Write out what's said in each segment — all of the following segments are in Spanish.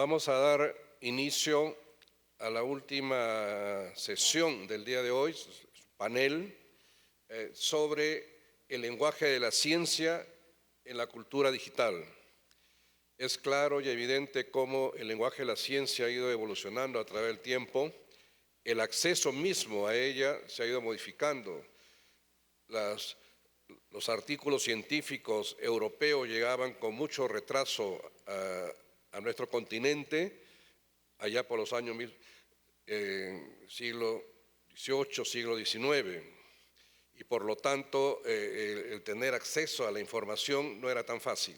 Vamos a dar inicio a la última sesión del día de hoy, panel, sobre el lenguaje de la ciencia en la cultura digital. Es claro y evidente cómo el lenguaje de la ciencia ha ido evolucionando a través del tiempo. El acceso mismo a ella se ha ido modificando. Los artículos científicos europeos llegaban con mucho retraso a nuestro continente, allá por los años siglo XVIII, siglo XIX, y por lo tanto el tener acceso a la información no era tan fácil.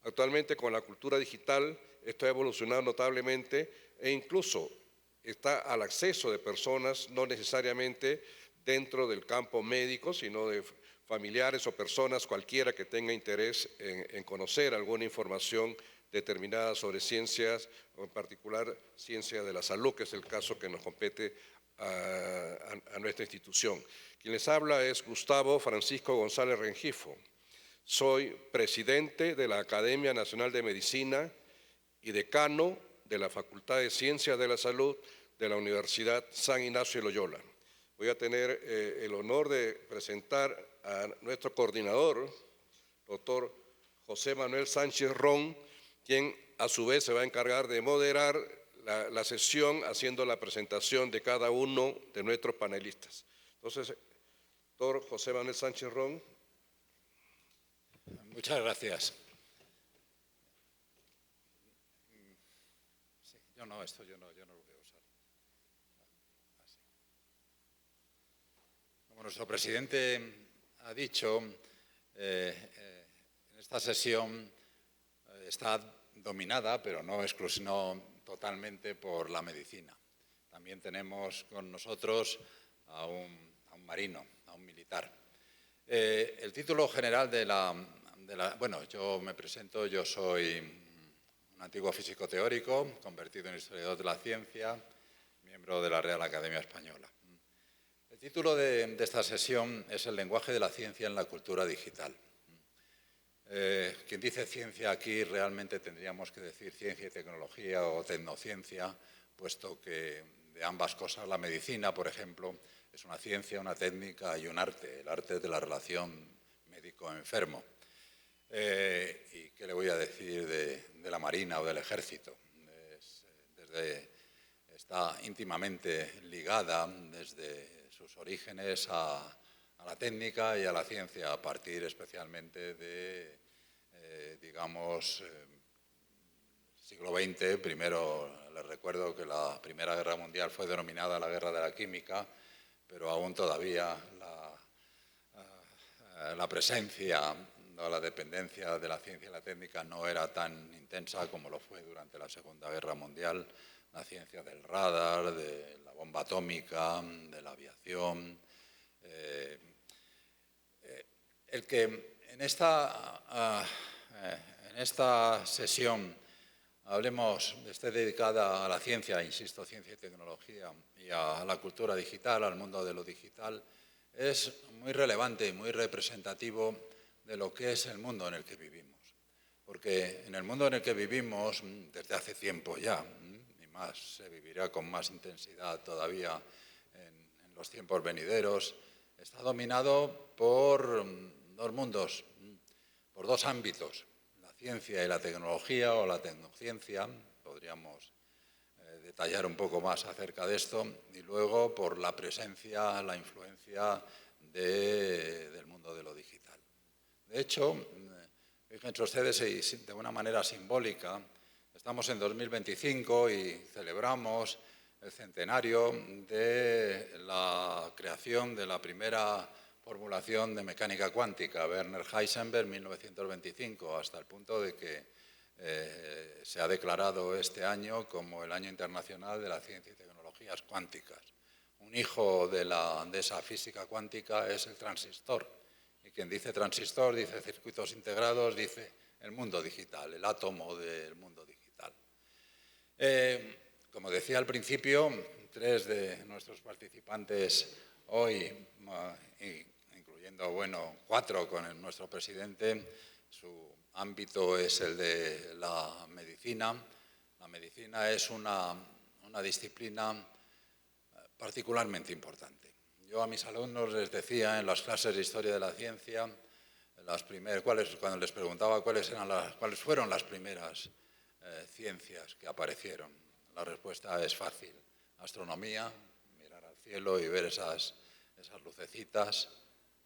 Actualmente con la cultura digital esto ha evolucionado notablemente e incluso está al acceso de personas no necesariamente dentro del campo médico, sino de familiares o personas cualquiera que tenga interés en conocer alguna información determinada sobre ciencias, o en particular ciencia de la salud, que es el caso que nos compete a nuestra institución. Quien les habla es Gustavo Francisco González Rengifo. Soy presidente de la Academia Nacional de Medicina y decano de la Facultad de Ciencias de la Salud de la Universidad San Ignacio de Loyola. Voy a tener el honor de presentar a nuestro coordinador, doctor José Manuel Sánchez Ron, quien a su vez se va a encargar de moderar la sesión haciendo la presentación de cada uno de nuestros panelistas. Entonces, doctor José Manuel Sánchez Ron. Muchas gracias. Sí, yo no lo voy a usar. Así. Como nuestro presidente ha dicho, en esta sesión está dominada, pero no totalmente por la medicina. También tenemos con nosotros a un marino, a un militar. El título general bueno, yo me presento, yo soy un antiguo físico teórico, convertido en historiador de la ciencia, miembro de la Real Academia Española. El título de esta sesión es El lenguaje de la ciencia en la cultura digital. Quien dice ciencia aquí realmente tendríamos que decir ciencia y tecnología o tecnociencia, puesto que de ambas cosas la medicina, por ejemplo, es una ciencia, una técnica y un arte, el arte de la relación médico-enfermo. ¿Y qué le voy a decir de la Marina o del Ejército? Está íntimamente ligada desde sus orígenes a la técnica y a la ciencia, a partir especialmente de, siglo XX. Primero les recuerdo que la Primera Guerra Mundial fue denominada la Guerra de la Química, pero aún todavía la presencia o la dependencia de la ciencia y la técnica no era tan intensa como lo fue durante la Segunda Guerra Mundial. La ciencia del radar, de la bomba atómica, de la aviación. El que en esta sesión esté dedicada a la ciencia, insisto, ciencia y tecnología, y a la cultura digital, al mundo de lo digital, es muy relevante y muy representativo de lo que es el mundo en el que vivimos. Porque en el mundo en el que vivimos, desde hace tiempo ya, y más se vivirá con más intensidad todavía en los tiempos venideros, está dominado por dos mundos, por dos ámbitos: la ciencia y la tecnología, o la tecnociencia, podríamos detallar un poco más acerca de esto, y luego por la presencia, la influencia del mundo de lo digital. De hecho, fíjense ustedes, de una manera simbólica, estamos en 2025 y celebramos el centenario de la creación de la primera formulación de mecánica cuántica, Werner Heisenberg, 1925, hasta el punto de que se ha declarado este año como el Año Internacional de la Ciencia y Tecnologías Cuánticas. Un hijo de esa física cuántica es el transistor. Y quien dice transistor, dice circuitos integrados, dice el mundo digital, el átomo del mundo digital. Como decía al principio, tres de nuestros participantes hoy, incluyendo, cuatro con nuestro presidente, su ámbito es el de la medicina. La medicina es una disciplina particularmente importante. Yo a mis alumnos les decía en las clases de Historia de la Ciencia, cuando les preguntaba cuáles fueron las primeras ciencias que aparecieron, la respuesta es fácil. Astronomía, mirar al cielo y ver esas lucecitas.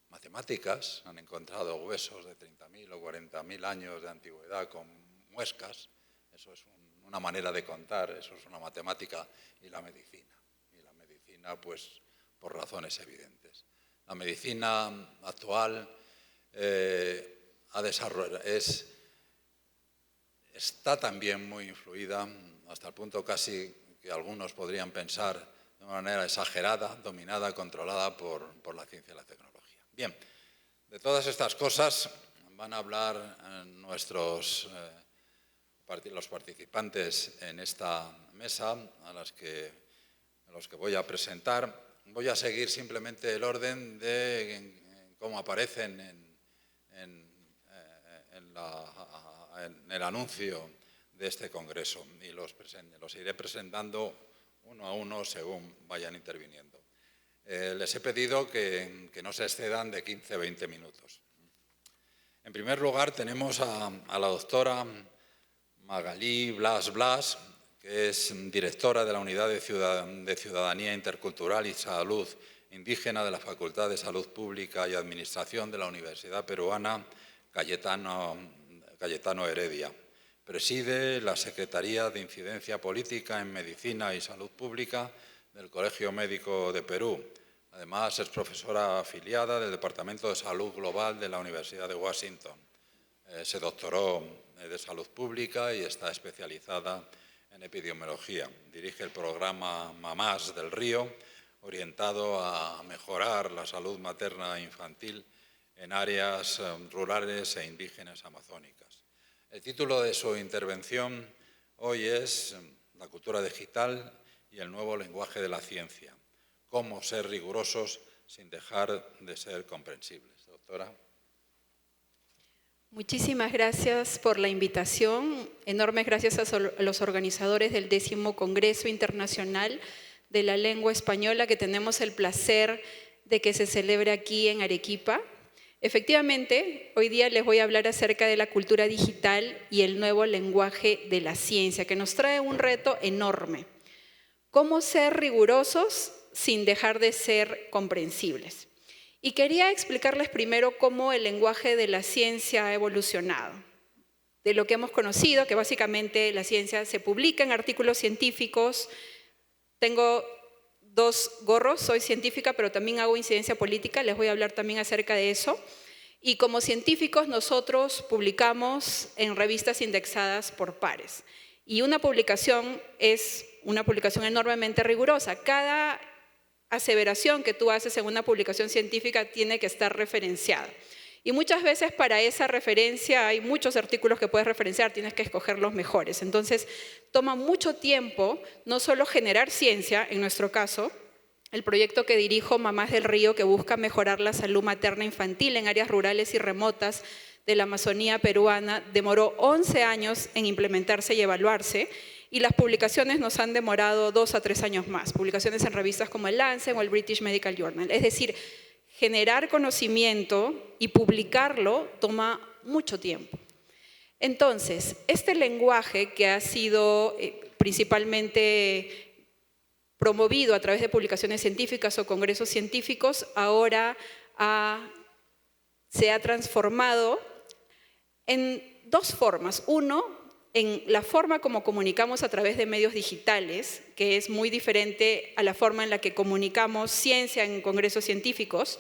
Matemáticas, han encontrado huesos de 30.000 o 40.000 años de antigüedad con muescas. Eso es una manera de contar, eso es una matemática. Y la medicina, pues, por razones evidentes. La medicina actual está también muy influida, hasta el punto casi que algunos podrían pensar de una manera exagerada, dominada, controlada por la ciencia y la tecnología. Bien, de todas estas cosas van a hablar los participantes en esta mesa a los que voy a presentar. Voy a seguir simplemente el orden de cómo aparecen en el anuncio de este congreso y los iré presentando uno a uno según vayan interviniendo. Les he pedido que no se excedan de 15-20 minutos. En primer lugar tenemos a la doctora Magalí Blas, que es directora de la Unidad de Ciudadanía Intercultural y Salud Indígena de la Facultad de Salud Pública y Administración de la Universidad Peruana Cayetano Heredia. Preside la Secretaría de Incidencia Política en Medicina y Salud Pública del Colegio Médico de Perú. Además, es profesora afiliada del Departamento de Salud Global de la Universidad de Washington. Se doctoró de Salud Pública y está especializada en epidemiología. Dirige el programa Mamás del Río, orientado a mejorar la salud materna e infantil en áreas rurales e indígenas amazónicas. El título de su intervención hoy es La cultura digital y el nuevo lenguaje de la ciencia. Cómo ser rigurosos sin dejar de ser comprensibles. Doctora. Muchísimas gracias por la invitación. Enormes gracias a los organizadores del 10º Congreso Internacional de la Lengua Española, que tenemos el placer de que se celebre aquí en Arequipa. Efectivamente, hoy día les voy a hablar acerca de la cultura digital y el nuevo lenguaje de la ciencia, que nos trae un reto enorme. ¿Cómo ser rigurosos sin dejar de ser comprensibles? Y quería explicarles primero cómo el lenguaje de la ciencia ha evolucionado. De lo que hemos conocido, que básicamente la ciencia se publica en artículos científicos. Tengo 2 gorros, soy científica, pero también hago incidencia política, les voy a hablar también acerca de eso. Y como científicos nosotros publicamos en revistas indexadas por pares. Y una publicación es una publicación enormemente rigurosa. Cada aseveración que tú haces en una publicación científica tiene que estar referenciada. Y muchas veces para esa referencia hay muchos artículos que puedes referenciar, tienes que escoger los mejores. Entonces, toma mucho tiempo no solo generar ciencia, en nuestro caso, el proyecto que dirijo, Mamás del Río, que busca mejorar la salud materna infantil en áreas rurales y remotas de la Amazonía peruana, demoró 11 años en implementarse y evaluarse, y las publicaciones nos han demorado 2 a 3 años más, publicaciones en revistas como el Lancet o el British Medical Journal. Es decir, generar conocimiento y publicarlo toma mucho tiempo. Entonces, este lenguaje que ha sido principalmente promovido a través de publicaciones científicas o congresos científicos, ahora se ha transformado en 2 formas. Uno, en la forma como comunicamos a través de medios digitales, que es muy diferente a la forma en la que comunicamos ciencia en congresos científicos,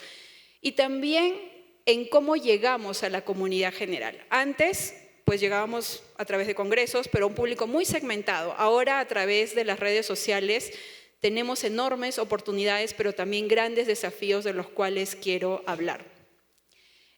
y también en cómo llegamos a la comunidad general. Antes, pues llegábamos a través de congresos, pero a un público muy segmentado. Ahora, a través de las redes sociales, tenemos enormes oportunidades, pero también grandes desafíos de los cuales quiero hablar.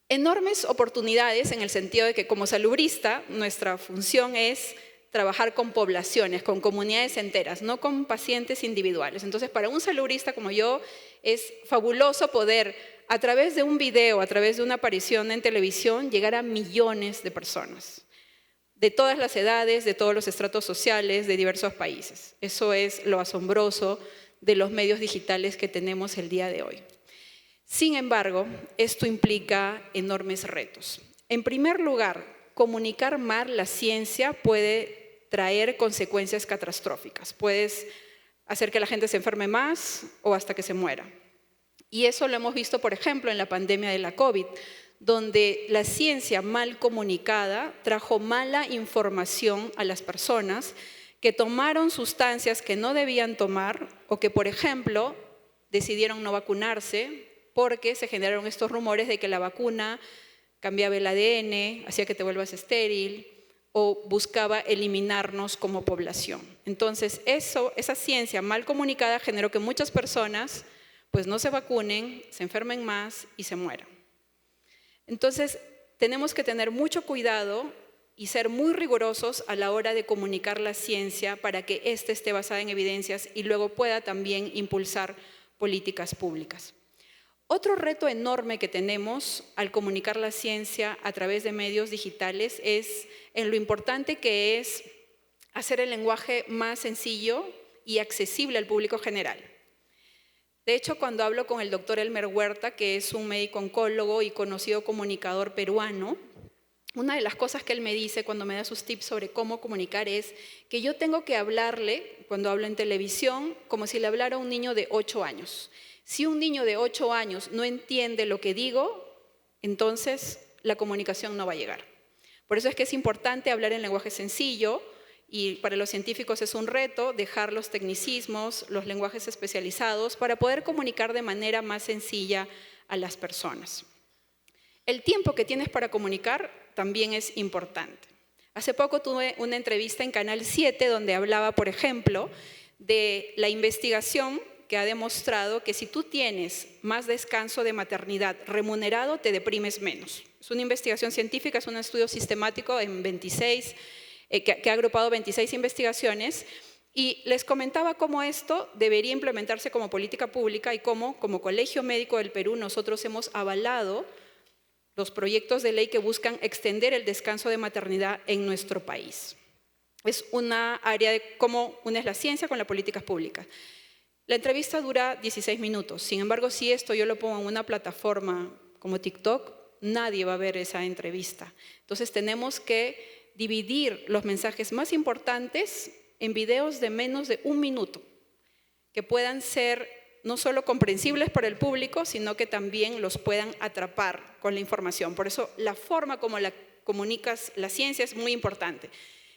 Enormes oportunidades en el sentido de que como salubrista nuestra función es trabajar con poblaciones, con comunidades enteras, no con pacientes individuales. Entonces, para un salubrista como yo es fabuloso poder, a través de un video, a través de una aparición en televisión, llegar a millones de personas. de todas las edades, de todos los estratos sociales, de diversos países. Eso es lo asombroso de los medios digitales que tenemos el día de hoy. Sin embargo, esto implica enormes retos. En primer lugar, comunicar mal la ciencia puede traer consecuencias catastróficas. Puedes hacer que la gente se enferme más o hasta que se muera. Y eso lo hemos visto, por ejemplo, en la pandemia de la COVID, donde la ciencia mal comunicada trajo mala información a las personas que tomaron sustancias que no debían tomar o que, por ejemplo, decidieron no vacunarse porque se generaron estos rumores de que la vacuna cambiaba el ADN, hacía que te vuelvas estéril o buscaba eliminarnos como población. Entonces, esa ciencia mal comunicada generó que muchas personas pues no se vacunen, se enfermen más y se mueran. Entonces, tenemos que tener mucho cuidado y ser muy rigurosos a la hora de comunicar la ciencia para que ésta esté basada en evidencias y luego pueda también impulsar políticas públicas. Otro reto enorme que tenemos al comunicar la ciencia a través de medios digitales es en lo importante que es hacer el lenguaje más sencillo y accesible al público general. De hecho, cuando hablo con el doctor Elmer Huerta, que es un médico oncólogo y conocido comunicador peruano, una de las cosas que él me dice cuando me da sus tips sobre cómo comunicar es que yo tengo que hablarle, cuando hablo en televisión, como si le hablara a un niño de 8 años. Si un niño de 8 años no entiende lo que digo, entonces la comunicación no va a llegar. Por eso es que es importante hablar en lenguaje sencillo, y para los científicos es un reto dejar los tecnicismos, los lenguajes especializados para poder comunicar de manera más sencilla a las personas. El tiempo que tienes para comunicar también es importante. Hace poco tuve una entrevista en Canal 7 donde hablaba, por ejemplo, de la investigación que ha demostrado que si tú tienes más descanso de maternidad remunerado, te deprimes menos. Es una investigación científica, es un estudio sistemático en 26 que ha agrupado 26 investigaciones y les comentaba cómo esto debería implementarse como política pública y cómo, como Colegio Médico del Perú, nosotros hemos avalado los proyectos de ley que buscan extender el descanso de maternidad en nuestro país. Es una área de cómo unes la ciencia con las políticas públicas. La entrevista dura 16 minutos, sin embargo, si esto yo lo pongo en una plataforma como TikTok, nadie va a ver esa entrevista. Entonces tenemos que dividir los mensajes más importantes en videos de menos de 1 minuto, que puedan ser no solo comprensibles para el público, sino que también los puedan atrapar con la información. Por eso la forma como la comunicas la ciencia es muy importante.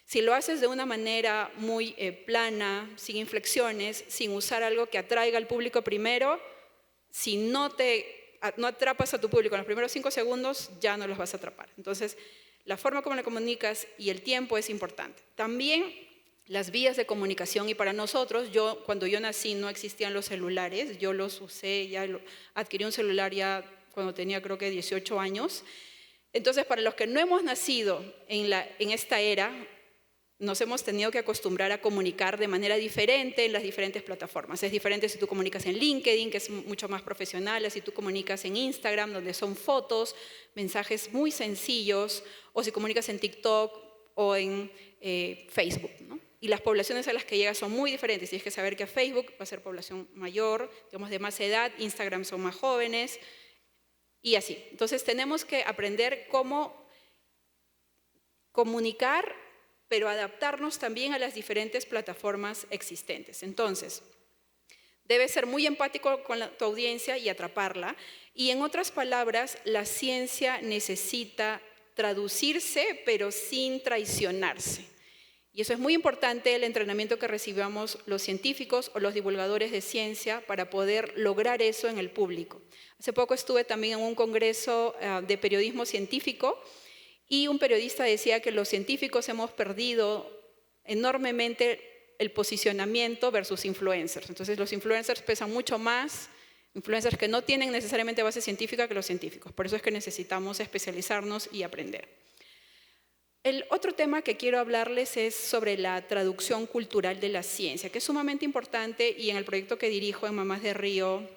Si lo haces de una manera muy plana, sin inflexiones, sin usar algo que atraiga al público primero, si no atrapas a tu público en los primeros 5 segundos, ya no los vas a atrapar. Entonces, la forma como la comunicas y el tiempo es importante. También las vías de comunicación, y para nosotros, cuando yo nací no existían los celulares, yo los usé, adquirí un celular ya cuando tenía creo que 18 años. Entonces, para los que no hemos nacido en esta era, nos hemos tenido que acostumbrar a comunicar de manera diferente en las diferentes plataformas. Es diferente si tú comunicas en LinkedIn, que es mucho más profesional, si tú comunicas en Instagram, donde son fotos, mensajes muy sencillos, o si comunicas en TikTok o en Facebook, ¿no? Y las poblaciones a las que llegas son muy diferentes. Tienes que saber que a Facebook va a ser población mayor, digamos de más edad, Instagram son más jóvenes, y así. Entonces tenemos que aprender cómo comunicar, pero adaptarnos también a las diferentes plataformas existentes. Entonces, debes ser muy empático con tu audiencia y atraparla. Y en otras palabras, la ciencia necesita traducirse, pero sin traicionarse. Y eso es muy importante, el entrenamiento que recibamos los científicos o los divulgadores de ciencia para poder lograr eso en el público. Hace poco estuve también en un congreso de periodismo científico, y un periodista decía que los científicos hemos perdido enormemente el posicionamiento versus influencers. Entonces los influencers pesan mucho más, influencers que no tienen necesariamente base científica, que los científicos. Por eso es que necesitamos especializarnos y aprender. El otro tema que quiero hablarles es sobre la traducción cultural de la ciencia, que es sumamente importante y en el proyecto que dirijo en Mamás de Río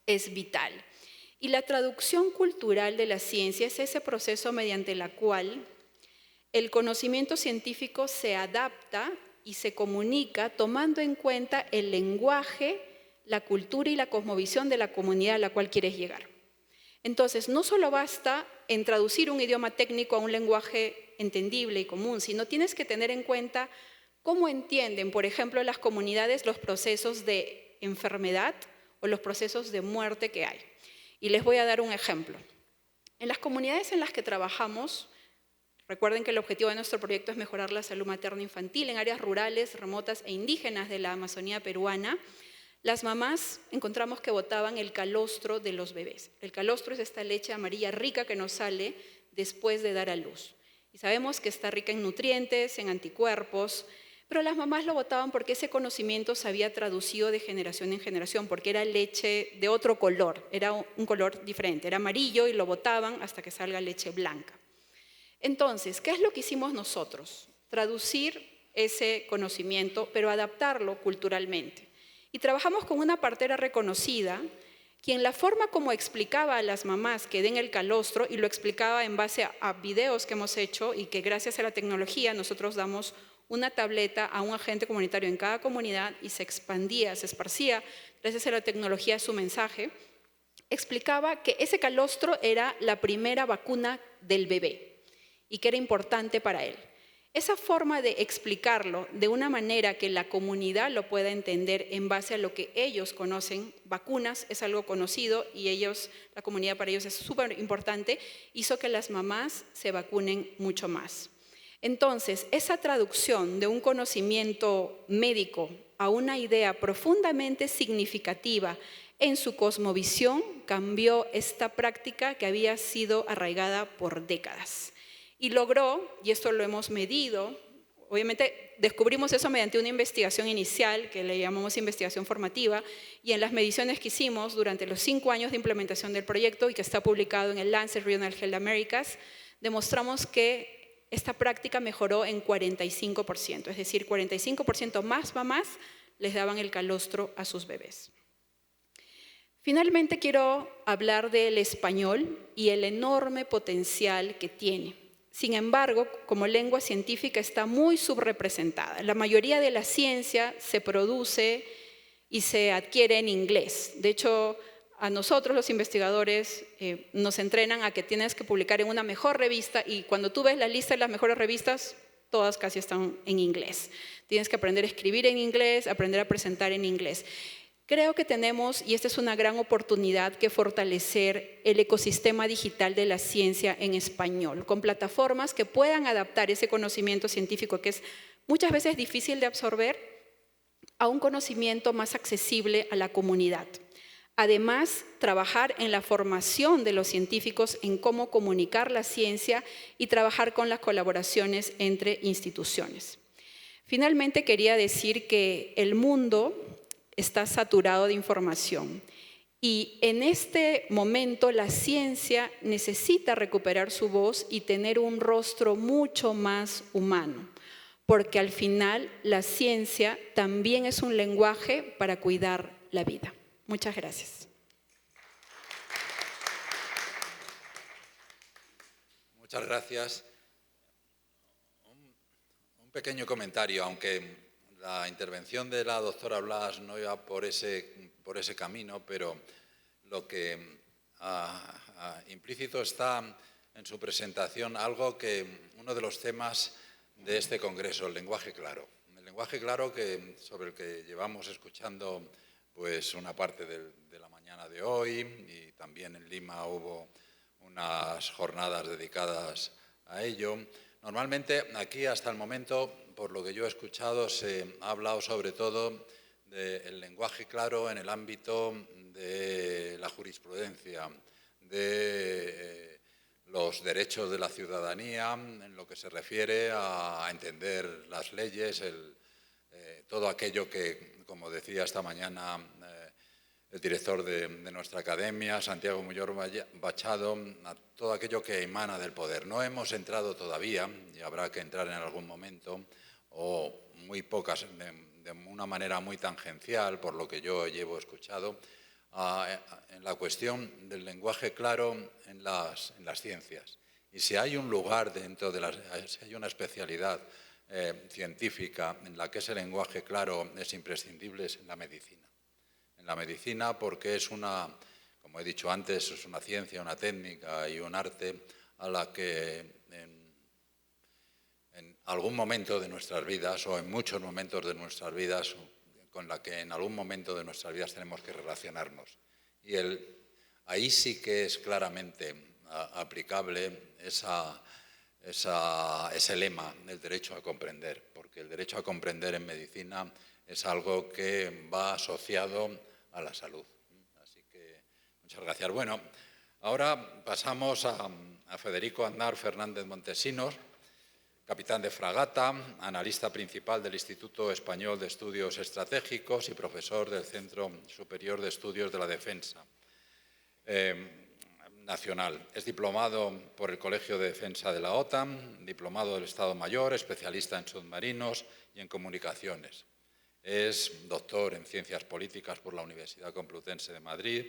es vital. Y la traducción cultural de la ciencia es ese proceso mediante la cual el conocimiento científico se adapta y se comunica tomando en cuenta el lenguaje, la cultura y la cosmovisión de la comunidad a la cual quieres llegar. Entonces, no solo basta en traducir un idioma técnico a un lenguaje entendible y común, sino tienes que tener en cuenta cómo entienden, por ejemplo, las comunidades los procesos de enfermedad o los procesos de muerte que hay. Y les voy a dar un ejemplo. En las comunidades en las que trabajamos, recuerden que el objetivo de nuestro proyecto es mejorar la salud materno-infantil en áreas rurales, remotas e indígenas de la Amazonía peruana. Las mamás encontramos que botaban el calostro de los bebés. El calostro es esta leche amarilla rica que nos sale después de dar a luz. Y sabemos que está rica en nutrientes, en anticuerpos, pero las mamás lo botaban porque ese conocimiento se había traducido de generación en generación, porque era leche de otro color, era un color diferente, era amarillo y lo botaban hasta que salga leche blanca. Entonces, ¿qué es lo que hicimos nosotros? Traducir ese conocimiento, pero adaptarlo culturalmente. Y trabajamos con una partera reconocida, quien la forma como explicaba a las mamás que den el calostro, y lo explicaba en base a videos que hemos hecho y que gracias a la tecnología nosotros damos una tableta a un agente comunitario en cada comunidad y se expandía, se esparcía gracias a la tecnología su mensaje, explicaba que ese calostro era la primera vacuna del bebé y que era importante para él. Esa forma de explicarlo de una manera que la comunidad lo pueda entender en base a lo que ellos conocen, vacunas es algo conocido y ellos, la comunidad para ellos es súper importante, hizo que las mamás se vacunen mucho más. Entonces, esa traducción de un conocimiento médico a una idea profundamente significativa en su cosmovisión cambió esta práctica que había sido arraigada por décadas. Y logró, y esto lo hemos medido, obviamente descubrimos eso mediante una investigación inicial que le llamamos investigación formativa, y en las mediciones que hicimos durante los 5 años de implementación del proyecto y que está publicado en el Lancet Regional Health Americas, demostramos que esta práctica mejoró en 45%, es decir, 45% más mamás les daban el calostro a sus bebés. Finalmente quiero hablar del español y el enorme potencial que tiene. Sin embargo, como lengua científica está muy subrepresentada. La mayoría de la ciencia se produce y se adquiere en inglés. De hecho, a nosotros los investigadores nos entrenan a que tienes que publicar en una mejor revista y cuando tú ves la lista de las mejores revistas, todas casi están en inglés. Tienes que aprender a escribir en inglés, aprender a presentar en inglés. Creo que tenemos, y esta es una gran oportunidad, que fortalecer el ecosistema digital de la ciencia en español, con plataformas que puedan adaptar ese conocimiento científico que es muchas veces difícil de absorber a un conocimiento más accesible a la comunidad. Además, trabajar en la formación de los científicos en cómo comunicar la ciencia y trabajar con las colaboraciones entre instituciones. Finalmente, quería decir que el mundo está saturado de información y en este momento la ciencia necesita recuperar su voz y tener un rostro mucho más humano, porque al final la ciencia también es un lenguaje para cuidar la vida. Muchas gracias. Muchas gracias. Un pequeño comentario, aunque la intervención de la doctora Blas no iba por ese camino, pero lo que implícito está en su presentación algo que uno de los temas de este congreso, el lenguaje claro. El lenguaje claro sobre el que llevamos escuchando pues una parte de la mañana de hoy y también en Lima hubo unas jornadas dedicadas a ello. Normalmente aquí hasta el momento, por lo que yo he escuchado, se ha hablado sobre todo del lenguaje claro en el ámbito de la jurisprudencia, de los derechos de la ciudadanía, en lo que se refiere a entender las leyes, todo aquello que, como decía esta mañana el director de nuestra academia, Santiago Muyor Bachado, a todo aquello que emana del poder. No hemos entrado todavía, y habrá que entrar en algún momento, o muy pocas, de una manera muy tangencial, por lo que yo llevo escuchado, en la cuestión del lenguaje claro en las ciencias. Y si hay un lugar dentro de si hay una especialidad científica en la que ese lenguaje claro es imprescindible, es en la medicina. En la medicina porque es como he dicho antes, es una ciencia, una técnica y un arte a la que en algún momento de nuestras vidas o en muchos momentos de nuestras vidas, con la que en algún momento de nuestras vidas tenemos que relacionarnos. Y ahí sí que es claramente aplicable ese lema, el derecho a comprender, porque el derecho a comprender en medicina es algo que va asociado a la salud. Así que muchas gracias. Bueno, ahora pasamos a Federico Aznar Fernández Montesinos, capitán de fragata, analista principal del Instituto Español de Estudios Estratégicos y profesor del Centro Superior de Estudios de la Defensa Nacional. Es diplomado por el Colegio de Defensa de la OTAN, diplomado del Estado Mayor, especialista en submarinos y en comunicaciones. Es doctor en Ciencias Políticas por la Universidad Complutense de Madrid,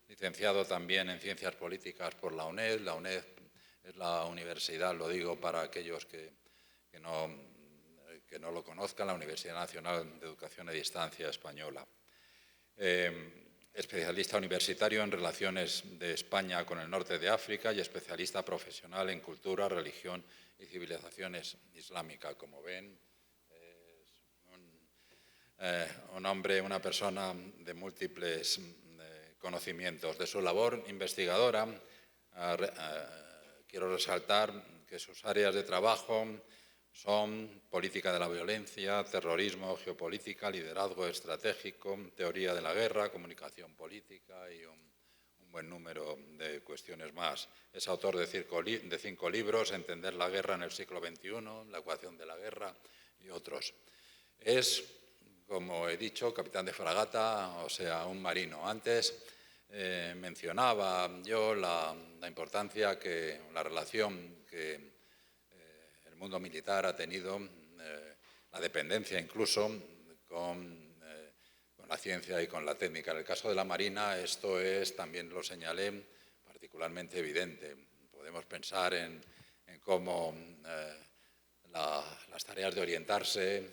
licenciado también en Ciencias Políticas por la UNED. La UNED es la universidad, lo digo para aquellos que no lo conozcan, la Universidad Nacional de Educación a Distancia Española. Especialista universitario en relaciones de España con el norte de África y especialista profesional en cultura, religión y civilizaciones islámicas. Como ven, es un hombre, una persona de múltiples conocimientos. De su labor investigadora, quiero resaltar que sus áreas de trabajo son política de la violencia, terrorismo, geopolítica, liderazgo estratégico, teoría de la guerra, comunicación política y un buen número de cuestiones más. Es autor de 5 libros, Entender la guerra en el siglo XXI, La ecuación de la guerra y otros. Es, como he dicho, capitán de fragata, o sea, un marino. Antes mencionaba yo la importancia la relación que el mundo militar ha tenido, la dependencia incluso con la ciencia y con la técnica. En el caso de la Marina esto es, también lo señalé, particularmente evidente. Podemos pensar en cómo las tareas de orientarse,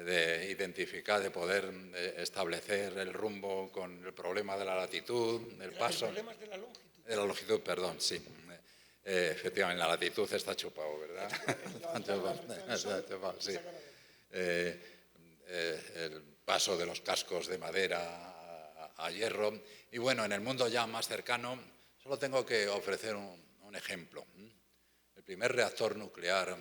de identificar, de poder establecer el rumbo con el problema de la latitud, del paso. Los problemas de la longitud. De la longitud, perdón, sí. Efectivamente, la latitud está chupado, ¿verdad? Sí. El paso de los cascos de madera a hierro. Y bueno, en el mundo ya más cercano, solo tengo que ofrecer un ejemplo. El primer reactor nuclear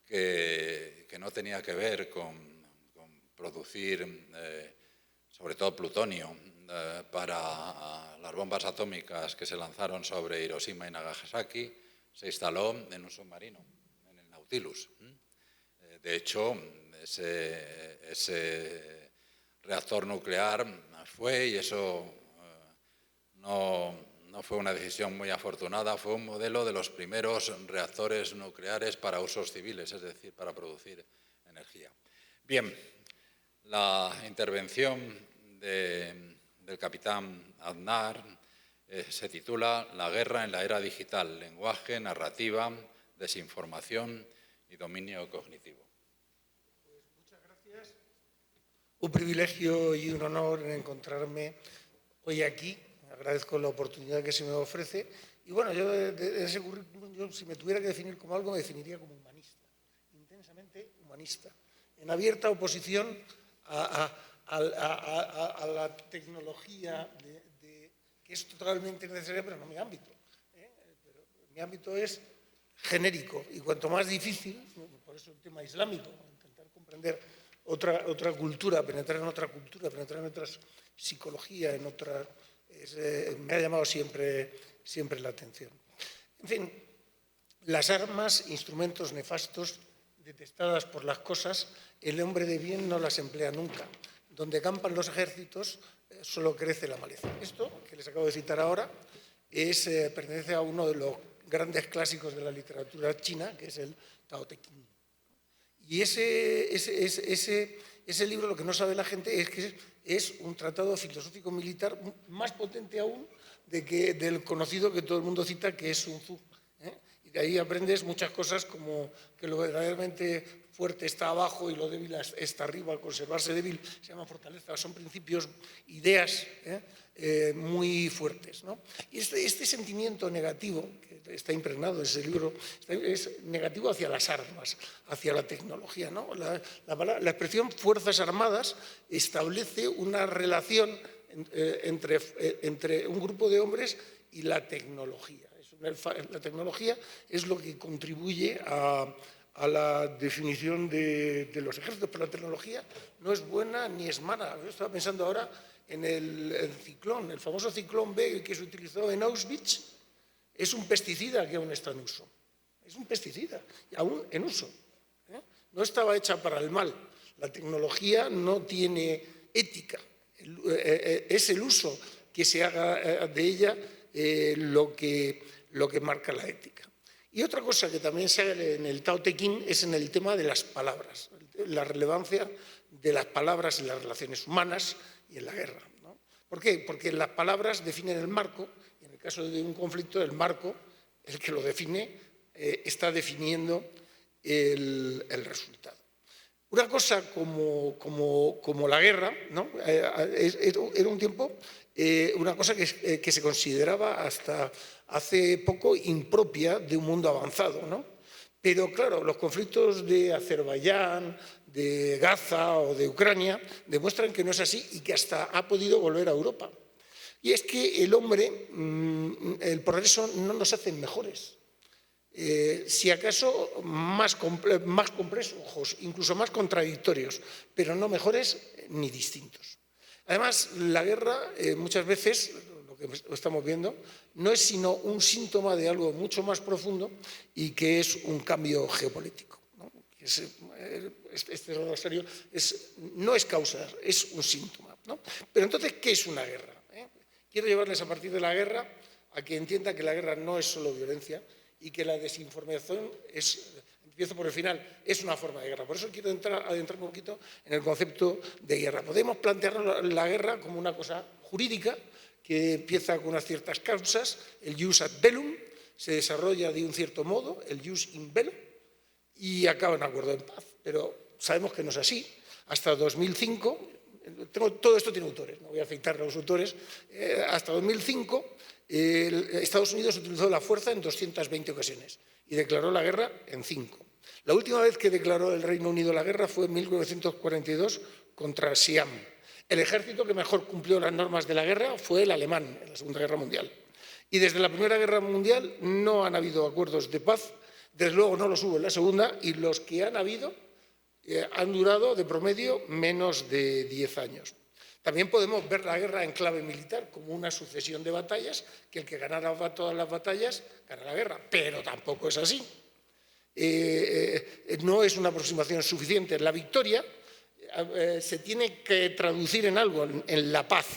que no tenía que ver con producir, sobre todo plutonio, para las bombas atómicas que se lanzaron sobre Hiroshima y Nagasaki, se instaló en un submarino, en el Nautilus. De hecho, ese reactor nuclear fue, y eso no fue una decisión muy afortunada, fue un modelo de los primeros reactores nucleares para usos civiles, es decir, para producir energía. Bien, la intervención del capitán Aznar se titula La guerra en la era digital, lenguaje, narrativa, desinformación y dominio cognitivo. Pues muchas gracias. Un privilegio y un honor encontrarme hoy aquí. Agradezco la oportunidad que se me ofrece. Y bueno, yo de ese currículum, si me tuviera que definir como algo, me definiría como humanista, intensamente humanista, en abierta oposición a la tecnología que es totalmente necesaria, pero no mi ámbito. Pero mi ámbito es genérico y cuanto más difícil, por eso el tema islámico, intentar comprender otra cultura, penetrar en otra cultura, penetrar en otra psicología, en otra... me ha llamado siempre la atención. En fin, las armas, instrumentos nefastos, detestadas por las cosas, el hombre de bien no las emplea nunca. Donde campan los ejércitos, solo crece la maleza. Esto, que les acabo de citar ahora, pertenece a uno de los grandes clásicos de la literatura china, que es el Tao Te Ching. Y ese libro, lo que no sabe la gente es que es un tratado filosófico militar más potente aún del conocido que todo el mundo cita, que es Sun Tzu. Y de ahí aprendes muchas cosas, como que lo verdaderamente fuerte está abajo y lo débil está arriba. Conservarse débil se llama fortaleza. Son principios, ideas muy fuertes, ¿no? Y este sentimiento negativo que está impregnado en ese libro es negativo hacia las armas, hacia la tecnología, ¿no? La expresión Fuerzas Armadas establece una relación entre un grupo de hombres y la tecnología. La tecnología es lo que contribuye a la definición de los ejércitos, pero la tecnología no es buena ni es mala. Yo estaba pensando ahora en el ciclón, el famoso ciclón B que se utilizó en Auschwitz. Es un pesticida que aún está en uso. Es un pesticida, aún en uso. No estaba hecha para el mal. La tecnología no tiene ética. Es el uso que se haga de ella lo que marca la ética. Y otra cosa que también sale en el Tao Te Ching es en el tema de las palabras, la relevancia de las palabras en las relaciones humanas y en la guerra, ¿no? ¿Por qué? Porque las palabras definen el marco, y en el caso de un conflicto, el marco, el que lo define, está definiendo el resultado. Una cosa como la guerra, ¿no? Era un tiempo, una cosa que se consideraba hasta hace poco impropia de un mundo avanzado, ¿no? Pero claro, los conflictos de Azerbaiyán, de Gaza o de Ucrania demuestran que no es así y que hasta ha podido volver a Europa. Y es que el hombre, el progreso no nos hace mejores. Si acaso más complejos, incluso más contradictorios, pero no mejores ni distintos. Además, la guerra muchas veces, lo que estamos viendo, no es sino un síntoma de algo mucho más profundo y que es un cambio geopolítico, ¿no? Este rosario no es causa, es un síntoma, ¿no? Pero entonces, ¿qué es una guerra? Quiero llevarles a partir de la guerra a que entiendan que la guerra no es solo violencia y que la desinformación empiezo por el final, es una forma de guerra. Por eso quiero adentrar un poquito en el concepto de guerra. Podemos plantear la guerra como una cosa jurídica que empieza con unas ciertas causas, el jus ad bellum, se desarrolla de un cierto modo, el jus in bello, y acaba en acuerdo en paz. Pero sabemos que no es así. Hasta 2005, todo esto tiene autores, no voy a citar a los autores, hasta 2005 Estados Unidos utilizó la fuerza en 220 ocasiones y declaró la guerra en 5. La última vez que declaró el Reino Unido la guerra fue en 1942 contra Siam. El ejército que mejor cumplió las normas de la guerra fue el alemán en la Segunda Guerra Mundial. Y desde la Primera Guerra Mundial no han habido acuerdos de paz, desde luego no los hubo en la Segunda, y los que han habido han durado de promedio menos de 10 años. También podemos ver la guerra en clave militar como una sucesión de batallas, que el que ganara todas las batallas gana la guerra, pero tampoco es así. No es una aproximación suficiente. La victoria se tiene que traducir en algo, en la paz,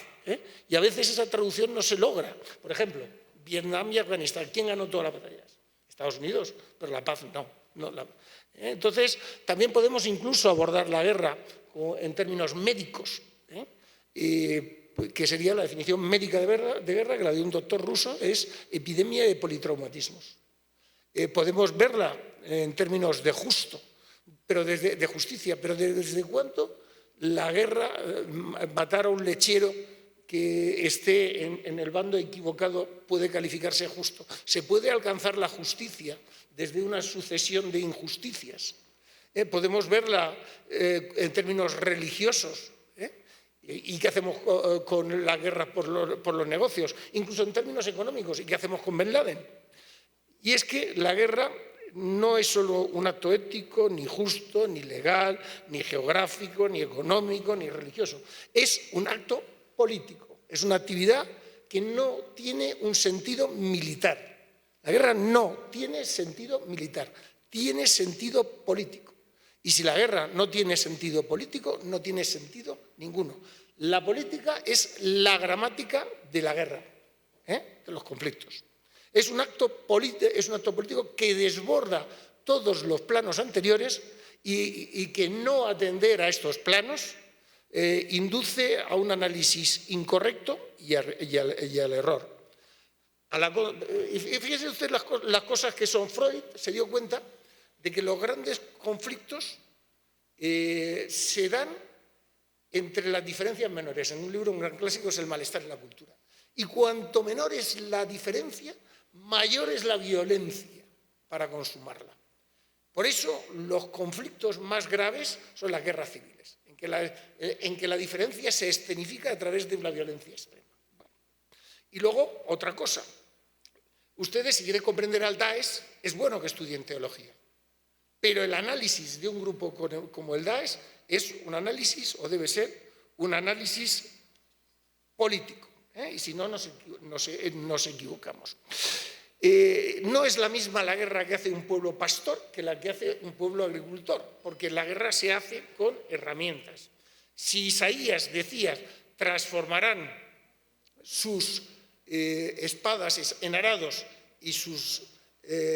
y a veces esa traducción no se logra. Por ejemplo, Vietnam y Afganistán, ¿quién ganó todas las batallas? Estados Unidos, pero la paz no. Entonces, también podemos incluso abordar la guerra en términos médicos, que sería la definición médica de guerra, que la de un doctor ruso, es epidemia de politraumatismos. Podemos verla en términos de justicia, pero ¿desde cuándo la guerra, matar a un lechero que esté en el bando equivocado, puede calificarse justo? Se puede alcanzar la justicia desde una sucesión de injusticias. Podemos verla en términos religiosos. ¿Y qué hacemos con la guerra por los negocios? Incluso en términos económicos. ¿Y qué hacemos con Bin Laden? Y es que la guerra no es solo un acto ético, ni justo, ni legal, ni geográfico, ni económico, ni religioso. Es un acto político. Es una actividad que no tiene un sentido militar. La guerra no tiene sentido militar, tiene sentido político. Y si la guerra no tiene sentido político, no tiene sentido ninguno. La política es la gramática de la guerra, de los conflictos. Es un acto político que desborda todos los planos anteriores y que no atender a estos planos induce a un análisis incorrecto y al error. Y fíjese usted las cosas que son. Freud se dio cuenta de que los grandes conflictos se dan entre las diferencias menores. En un libro, un gran clásico, es El malestar en la cultura. Y cuanto menor es la diferencia, mayor es la violencia para consumarla. Por eso los conflictos más graves son las guerras civiles, en que la diferencia se escenifica a través de una violencia extrema. Y luego, otra cosa. Ustedes, si quieren comprender al Daesh, es bueno que estudien teología. Pero el análisis de un grupo como el Daesh es un análisis, o debe ser, un análisis político. Y si no, nos equivocamos. No es la misma la guerra que hace un pueblo pastor que la que hace un pueblo agricultor, porque la guerra se hace con herramientas. Si Isaías decía, transformarán sus espadas en arados y sus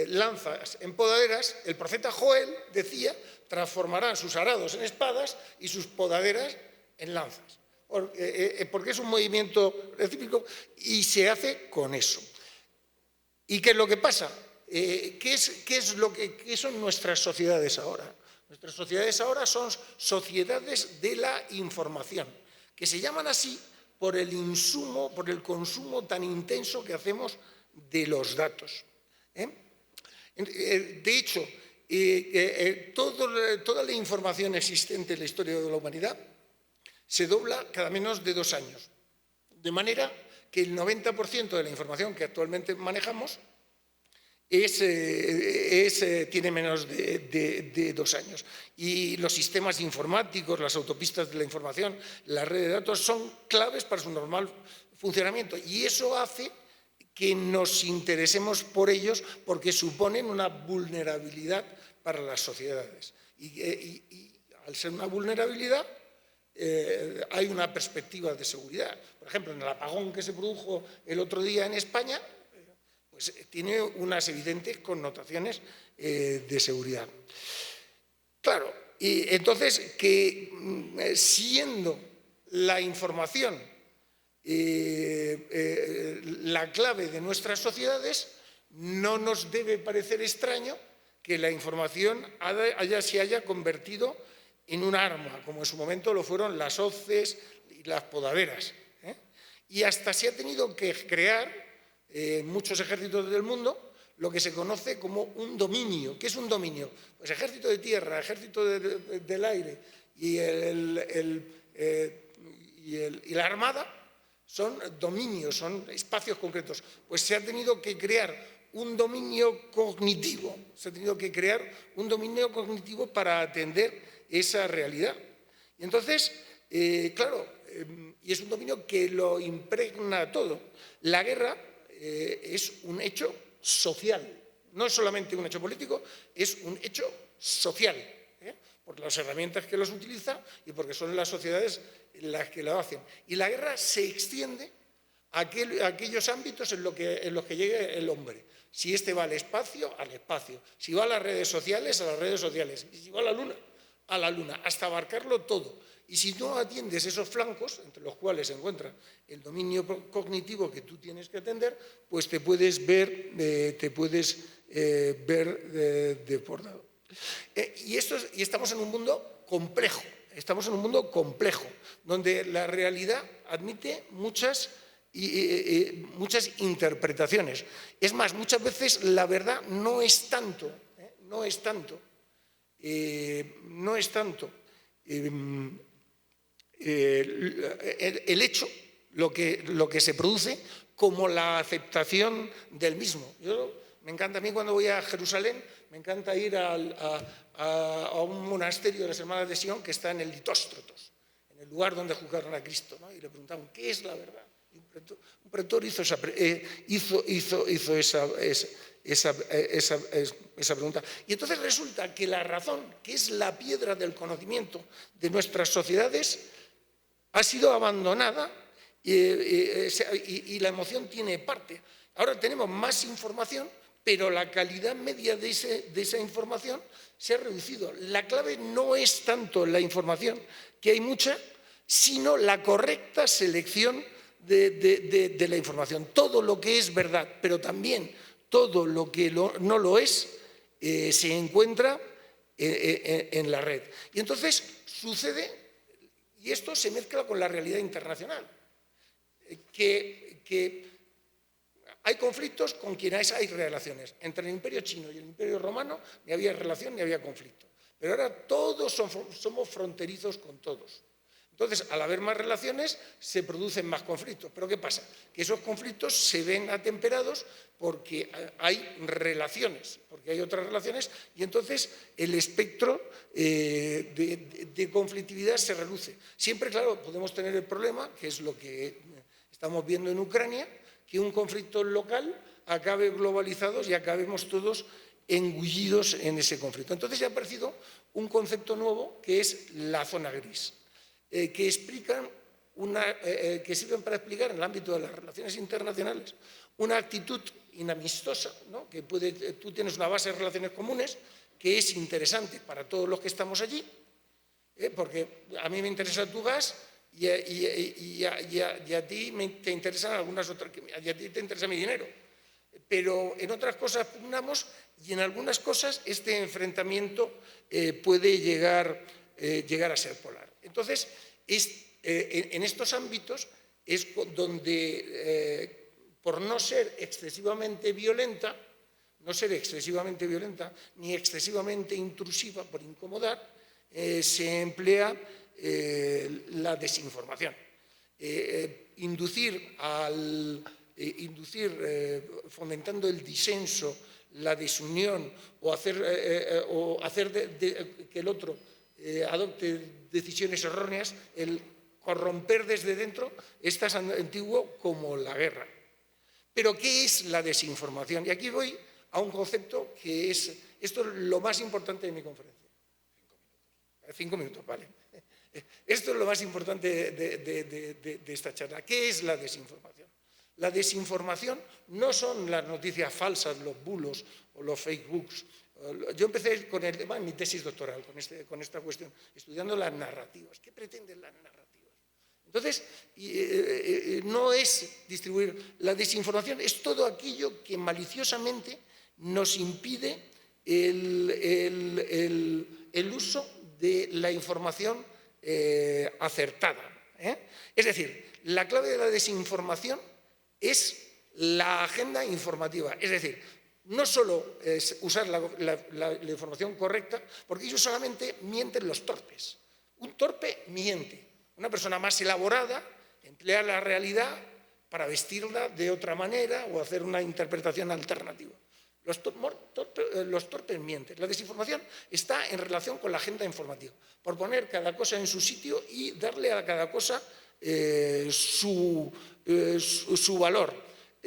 lanzas en podaderas, el profeta Joel decía, transformarán sus arados en espadas y sus podaderas en lanzas. Porque es un movimiento recíproco y se hace con eso. ¿Y qué es lo que pasa? ¿Qué son nuestras sociedades ahora? Nuestras sociedades ahora son sociedades de la información, que se llaman así por el consumo tan intenso que hacemos de los datos. De hecho, toda la información existente en la historia de la humanidad se dobla cada menos de 2 años. De manera que el 90% de la información que actualmente manejamos tiene menos de 2 años. Y los sistemas informáticos, las autopistas de la información, las redes de datos son claves para su normal funcionamiento. Y eso hace que nos interesemos por ellos porque suponen una vulnerabilidad para las sociedades. Y al ser una vulnerabilidad, hay una perspectiva de seguridad. Por ejemplo, en el apagón que se produjo el otro día en España, pues tiene unas evidentes connotaciones de seguridad. Claro, y entonces que siendo la información la clave de nuestras sociedades, no nos debe parecer extraño que la información se haya convertido en un arma, como en su momento lo fueron las hoces y las podaderas. Y hasta se ha tenido que crear en muchos ejércitos del mundo lo que se conoce como un dominio. ¿Qué es un dominio? Pues ejército de tierra, ejército del aire y la armada son dominios, son espacios concretos. Pues se ha tenido que crear un dominio cognitivo, para atender esa realidad. Y entonces, claro, y es un dominio que lo impregna todo. La guerra es un hecho social, no es solamente un hecho político, es un hecho social, por las herramientas que los utiliza y porque son las sociedades las que lo hacen. Y la guerra se extiende a aquellos ámbitos en los que llegue el hombre. Si este va al espacio, Si va a las redes sociales, a las redes sociales. Y si va a la luna, hasta abarcarlo todo. Y si no atiendes esos flancos, entre los cuales se encuentra el dominio cognitivo que tú tienes que atender, pues te puedes ver desbordado. Y estamos en un mundo complejo. Donde la realidad admite muchas interpretaciones. Es más, muchas veces la verdad no es tanto el hecho, lo que se produce, como la aceptación del mismo. Me encanta a mí cuando voy a Jerusalén, me encanta ir a un monasterio de las Hermanas de Sion que está en el Litóstrotos, en el lugar donde juzgaron a Cristo, ¿no? Y le preguntaban, ¿qué es la verdad? Y un pretor hizo esa pregunta. Y entonces resulta que la razón, que es la piedra del conocimiento de nuestras sociedades, ha sido abandonada y la emoción tiene parte. Ahora tenemos más información, pero la calidad media de esa información se ha reducido. La clave no es tanto la información, que hay mucha, sino la correcta selección de la información. Todo lo que es verdad, pero también todo lo que no lo es, se encuentra en la red. Y entonces sucede, y esto se mezcla con la realidad internacional, que hay conflictos con quienes hay relaciones. Entre el Imperio Chino y el Imperio Romano ni había relación ni había conflicto. Pero ahora todos somos fronterizos con todos. Entonces, al haber más relaciones, se producen más conflictos. ¿Pero qué pasa? Que esos conflictos se ven atemperados porque hay relaciones, porque hay otras relaciones, y entonces el espectro de conflictividad se reduce. Siempre, claro, podemos tener el problema, que es lo que estamos viendo en Ucrania, que un conflicto local acabe globalizados y acabemos todos engullidos en ese conflicto. Entonces ya ha aparecido un concepto nuevo que es la zona gris, que sirven para explicar en el ámbito de las relaciones internacionales una actitud inamistosa, ¿no? Que tú tienes una base de relaciones comunes que es interesante para todos los que estamos allí, porque a mí me interesa tu gas y a ti te interesan algunas otras, y a ti te interesa mi dinero. Pero en otras cosas pugnamos y en algunas cosas este enfrentamiento puede llegar a ser polar. Entonces, en estos ámbitos es donde, por no ser excesivamente violenta, ni excesivamente intrusiva por incomodar, se emplea la desinformación. Inducir fomentando el disenso, la desunión o hacer que el otro adopte decisiones erróneas, el corromper desde dentro, es tan antiguo como la guerra. Pero ¿qué es la desinformación? Y aquí voy a un concepto que esto es lo más importante de mi conferencia. 5 minutos, vale. Esto es lo más importante de esta charla. ¿Qué es la desinformación? La desinformación no son las noticias falsas, los bulos o los fake books. Yo empecé con mi tesis doctoral, con esta cuestión, estudiando las narrativas. ¿Qué pretenden las narrativas? Entonces, no es distribuir. La desinformación es todo aquello que maliciosamente nos impide el uso de la información acertada. Es decir, la clave de la desinformación es la agenda informativa. Es decir, no solo es usar la información correcta, porque ellos solamente mienten los torpes. Un torpe miente. Una persona más elaborada emplea la realidad para vestirla de otra manera o hacer una interpretación alternativa. Los torpes mienten. La desinformación está en relación con la agenda informativa, por poner cada cosa en su sitio y darle a cada cosa su valor.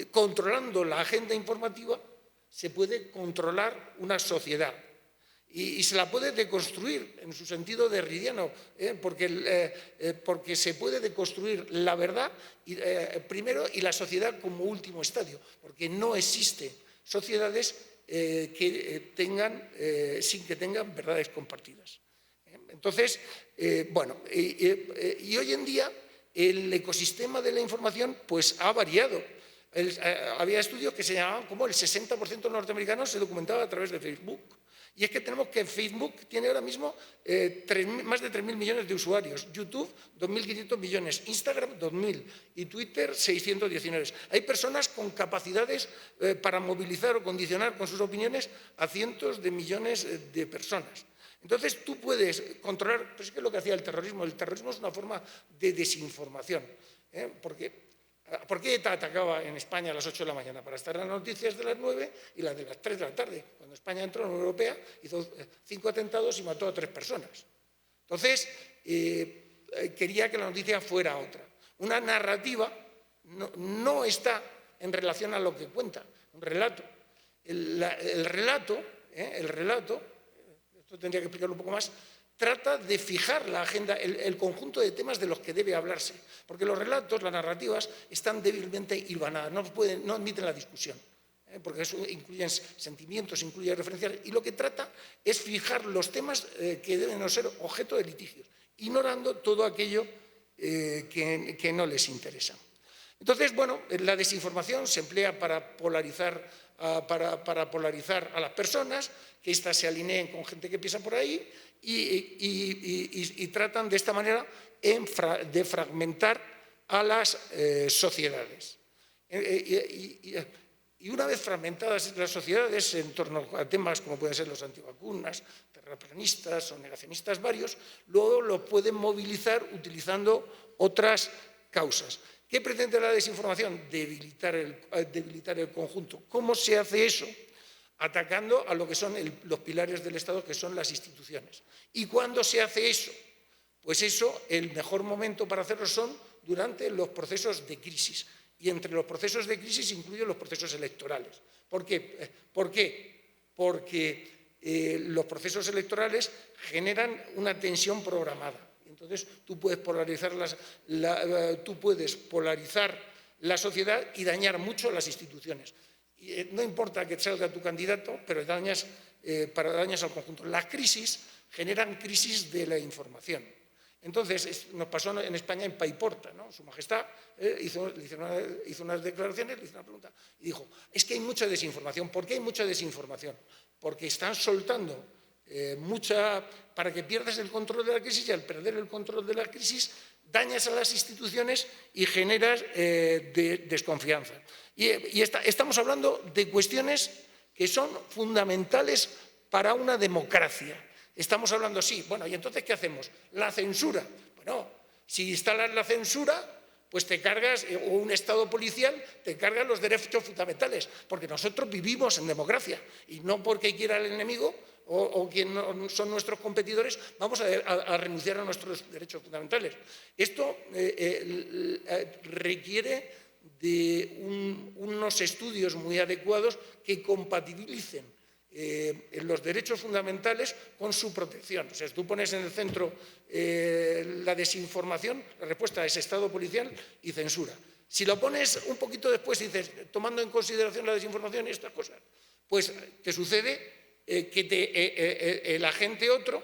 Controlando la agenda informativa se puede controlar una sociedad y se la puede deconstruir en su sentido derridiano, porque se puede deconstruir la verdad primero y la sociedad como último estadio, porque no existe sociedades sin que tengan verdades compartidas. Entonces, y hoy en día el ecosistema de la información pues ha variado. Había estudios que señalaban como el 60% de los norteamericanos se documentaba a través de Facebook. Y es que tenemos que Facebook tiene ahora mismo más de 3.000 millones de usuarios, YouTube 2.500 millones, Instagram 2.000 y Twitter 619. Hay personas con capacidades para movilizar o condicionar con sus opiniones a cientos de millones de personas. Entonces tú puedes controlar, pues es que es lo que hacía el terrorismo. El terrorismo es una forma de desinformación. ¿Por qué ETA atacaba en España a las 8 de la mañana? Para estar en las noticias de las 9 y las de las 3 de la tarde. Cuando España entró en la Unión Europea, hizo 5 atentados y mató a 3 personas. Entonces, quería que la noticia fuera otra. Una narrativa no está en relación a lo que cuenta, un relato. El relato, esto tendría que explicarlo un poco más, trata de fijar la agenda, el conjunto de temas de los que debe hablarse. Porque los relatos, las narrativas, están débilmente hilvanadas, no admiten la discusión. porque eso incluye sentimientos, incluye referencias, y lo que trata es fijar los temas que deben ser objeto de litigios, ignorando todo aquello que no les interesa. Entonces, bueno, la desinformación se emplea para polarizar a las personas, que éstas se alineen con gente que piensa por ahí y tratan de esta manera de fragmentar a las sociedades. Y una vez fragmentadas las sociedades en torno a temas como pueden ser los antivacunas, terraplanistas o negacionistas varios, luego lo pueden movilizar utilizando otras causas. ¿Qué pretende la desinformación? Debilitar el conjunto. ¿Cómo se hace eso? Atacando a lo que son los pilares del Estado, que son las instituciones. ¿Y cuándo se hace eso? Pues eso, el mejor momento para hacerlo son durante los procesos de crisis. Y entre los procesos de crisis incluyen los procesos electorales. ¿Por qué? Porque los procesos electorales generan una tensión programada. Entonces, tú puedes polarizar la sociedad y dañar mucho las instituciones. Y, no importa que salga tu candidato, pero dañas al conjunto. Las crisis generan crisis de la información. Entonces, nos pasó en España en Paiporta, ¿no? Su Majestad hizo unas declaraciones, le hizo una pregunta y dijo, es que hay mucha desinformación. ¿Por qué hay mucha desinformación? Porque están soltando para que pierdas el control de la crisis, y al perder el control de la crisis dañas a las instituciones y generas desconfianza. Y estamos hablando de cuestiones que son fundamentales para una democracia. Estamos hablando, sí, bueno, ¿y entonces qué hacemos? La censura. Bueno, si instalas la censura, pues te cargas, o un Estado policial, te carga los derechos fundamentales, porque nosotros vivimos en democracia, y no porque quiera el enemigo o quien son nuestros competidores, vamos a renunciar a nuestros derechos fundamentales. Esto requiere de unos estudios muy adecuados que compatibilicen los derechos fundamentales con su protección. O sea, si tú pones en el centro la desinformación, la respuesta es Estado policial y censura. Si lo pones un poquito después y dices, tomando en consideración la desinformación y estas cosas, pues te sucede que el agente otro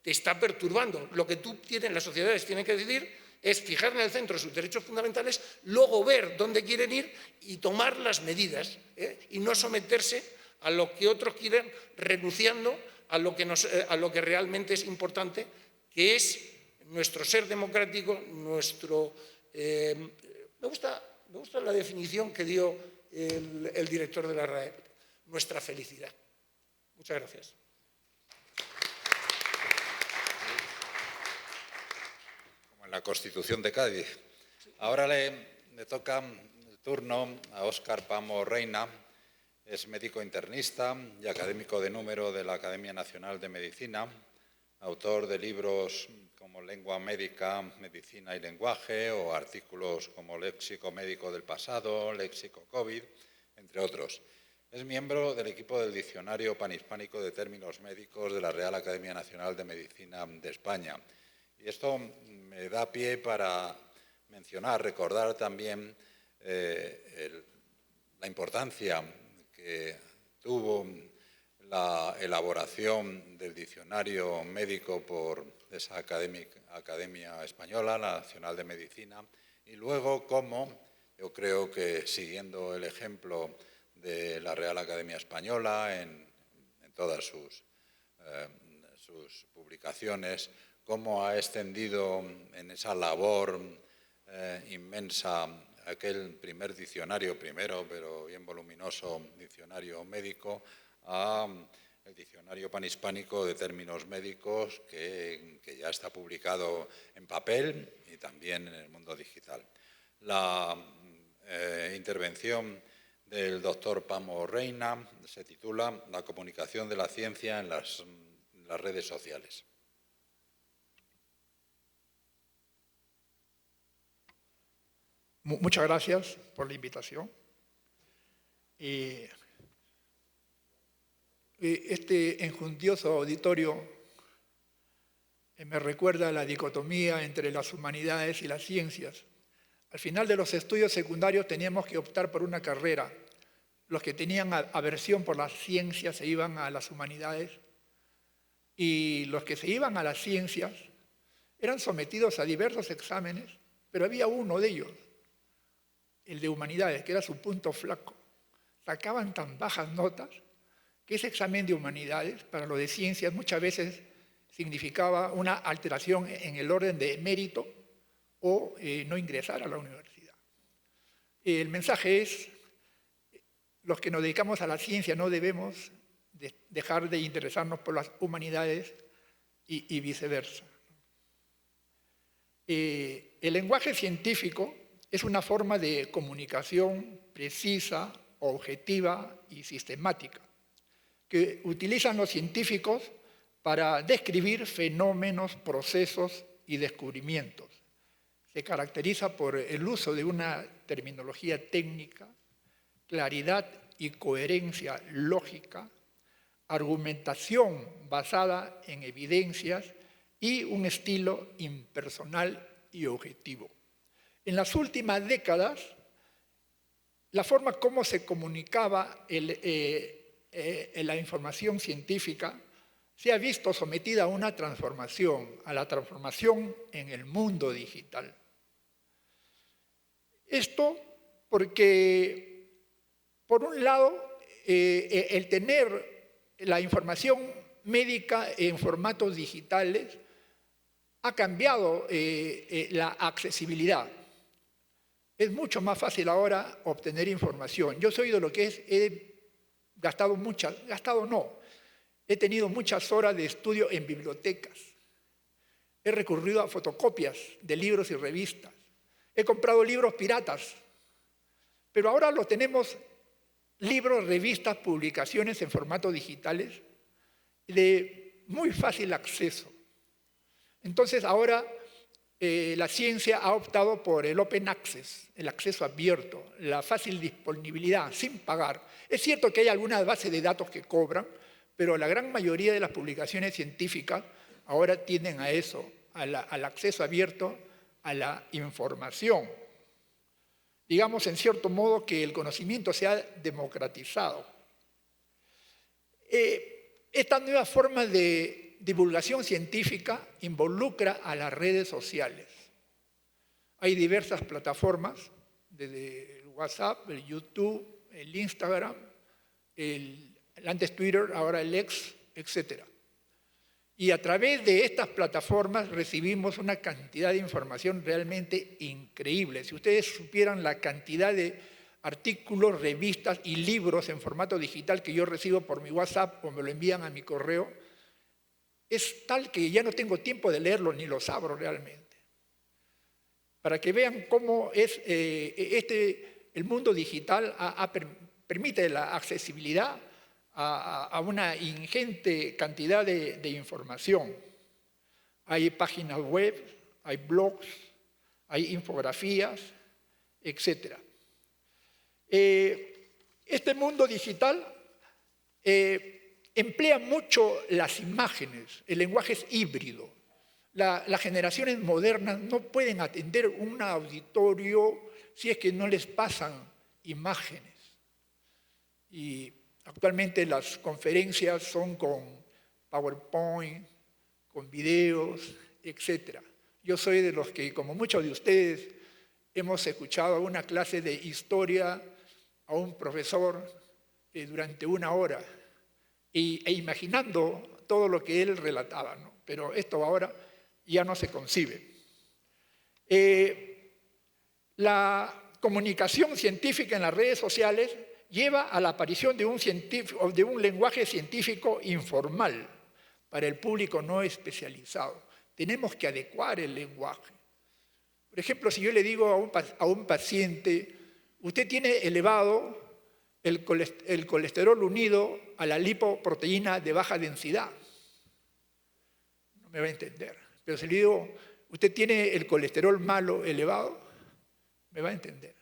te está perturbando. Lo que las sociedades tienen que decidir es fijar en el centro sus derechos fundamentales, luego ver dónde quieren ir y tomar las medidas, y no someterse a lo que otros quieren, renunciando a lo que realmente es importante, que es nuestro ser democrático, me gusta la definición que dio el director de la RAE, nuestra felicidad. Muchas gracias. Como en la Constitución de Cádiz. Ahora le toca el turno a Óscar Pamo Reina. Es médico internista y académico de número de la Academia Nacional de Medicina, autor de libros como Lengua Médica, Medicina y Lenguaje, o artículos como Léxico Médico del Pasado, Léxico COVID, entre otros. Es miembro del equipo del Diccionario Panhispánico de Términos Médicos de la Real Academia Nacional de Medicina de España. Y esto me da pie para recordar también la importancia que tuvo la elaboración del diccionario médico por esa Academia Española, la Nacional de Medicina, y luego cómo, yo creo que siguiendo el ejemplo de la Real Academia Española en todas sus publicaciones, cómo ha extendido en esa labor inmensa aquel primer diccionario, pero bien voluminoso diccionario médico, a el Diccionario Panhispánico de Términos Médicos, que ya está publicado en papel y también en el mundo digital. La intervención del doctor Pamo Reina se titula La comunicación de la ciencia en las redes sociales. Muchas gracias por la invitación. Este enjundioso auditorio me recuerda a la dicotomía entre las humanidades y las ciencias. Al final de los estudios secundarios teníamos que optar por una carrera. los que tenían aversión por las ciencias se iban a las humanidades y los que se iban a las ciencias eran sometidos a diversos exámenes, pero había uno de ellos, el de humanidades, que era su punto flaco. Sacaban tan bajas notas que ese examen de humanidades, para lo de ciencias, muchas veces significaba una alteración en el orden de mérito o no ingresar a la universidad. El mensaje es, los que nos dedicamos a la ciencia no debemos dejar de interesarnos por las humanidades y viceversa. El lenguaje científico es una forma de comunicación precisa, objetiva y sistemática que utilizan los científicos para describir fenómenos, procesos y descubrimientos. Se caracteriza por el uso de una terminología técnica, claridad y coherencia lógica, argumentación basada en evidencias y un estilo impersonal y objetivo. En las últimas décadas, la forma como se comunicaba la información científica se ha visto sometida a una transformación, a la transformación en el mundo digital. Esto porque, por un lado, el tener la información médica en formatos digitales ha cambiado la accesibilidad. Es mucho más fácil ahora obtener información. Yo soy de lo que he he tenido muchas horas de estudio en bibliotecas. He recurrido a fotocopias de libros y revistas. He comprado libros piratas. Pero ahora lo tenemos, libros, revistas, publicaciones en formatos digitales de muy fácil acceso. Entonces ahora la ciencia ha optado por el open access, el acceso abierto, la fácil disponibilidad, sin pagar. Es cierto que hay algunas bases de datos que cobran, pero la gran mayoría de las publicaciones científicas ahora tienden a eso, al acceso abierto a la información. Digamos, en cierto modo, que el conocimiento se ha democratizado. Esta nueva forma de divulgación científica involucra a las redes sociales. Hay diversas plataformas, desde el WhatsApp, el YouTube, el Instagram, antes Twitter, ahora el X, etc. Y a través de estas plataformas recibimos una cantidad de información realmente increíble. Si ustedes supieran la cantidad de artículos, revistas y libros en formato digital que yo recibo por mi WhatsApp o me lo envían a mi correo, es tal que ya no tengo tiempo de leerlo ni los abro realmente. Para que vean cómo es el mundo digital permite la accesibilidad a una ingente cantidad de información. Hay páginas web, hay blogs, hay infografías, etc. Este mundo digital emplea mucho las imágenes, el lenguaje es híbrido. Las generaciones modernas no pueden atender un auditorio si es que no les pasan imágenes. Y actualmente las conferencias son con PowerPoint, con videos, etc. Yo soy de los que, como muchos de ustedes, hemos escuchado una clase de historia a un profesor durante una hora e imaginando todo lo que él relataba, ¿no? Pero esto ahora ya no se concibe. La comunicación científica en las redes sociales lleva a la aparición de un lenguaje científico informal para el público no especializado. Tenemos que adecuar el lenguaje. Por ejemplo, si yo le digo a un paciente, usted tiene elevado el colesterol unido a la lipoproteína de baja densidad, no me va a entender. Pero si le digo, usted tiene el colesterol malo elevado, me va a entender.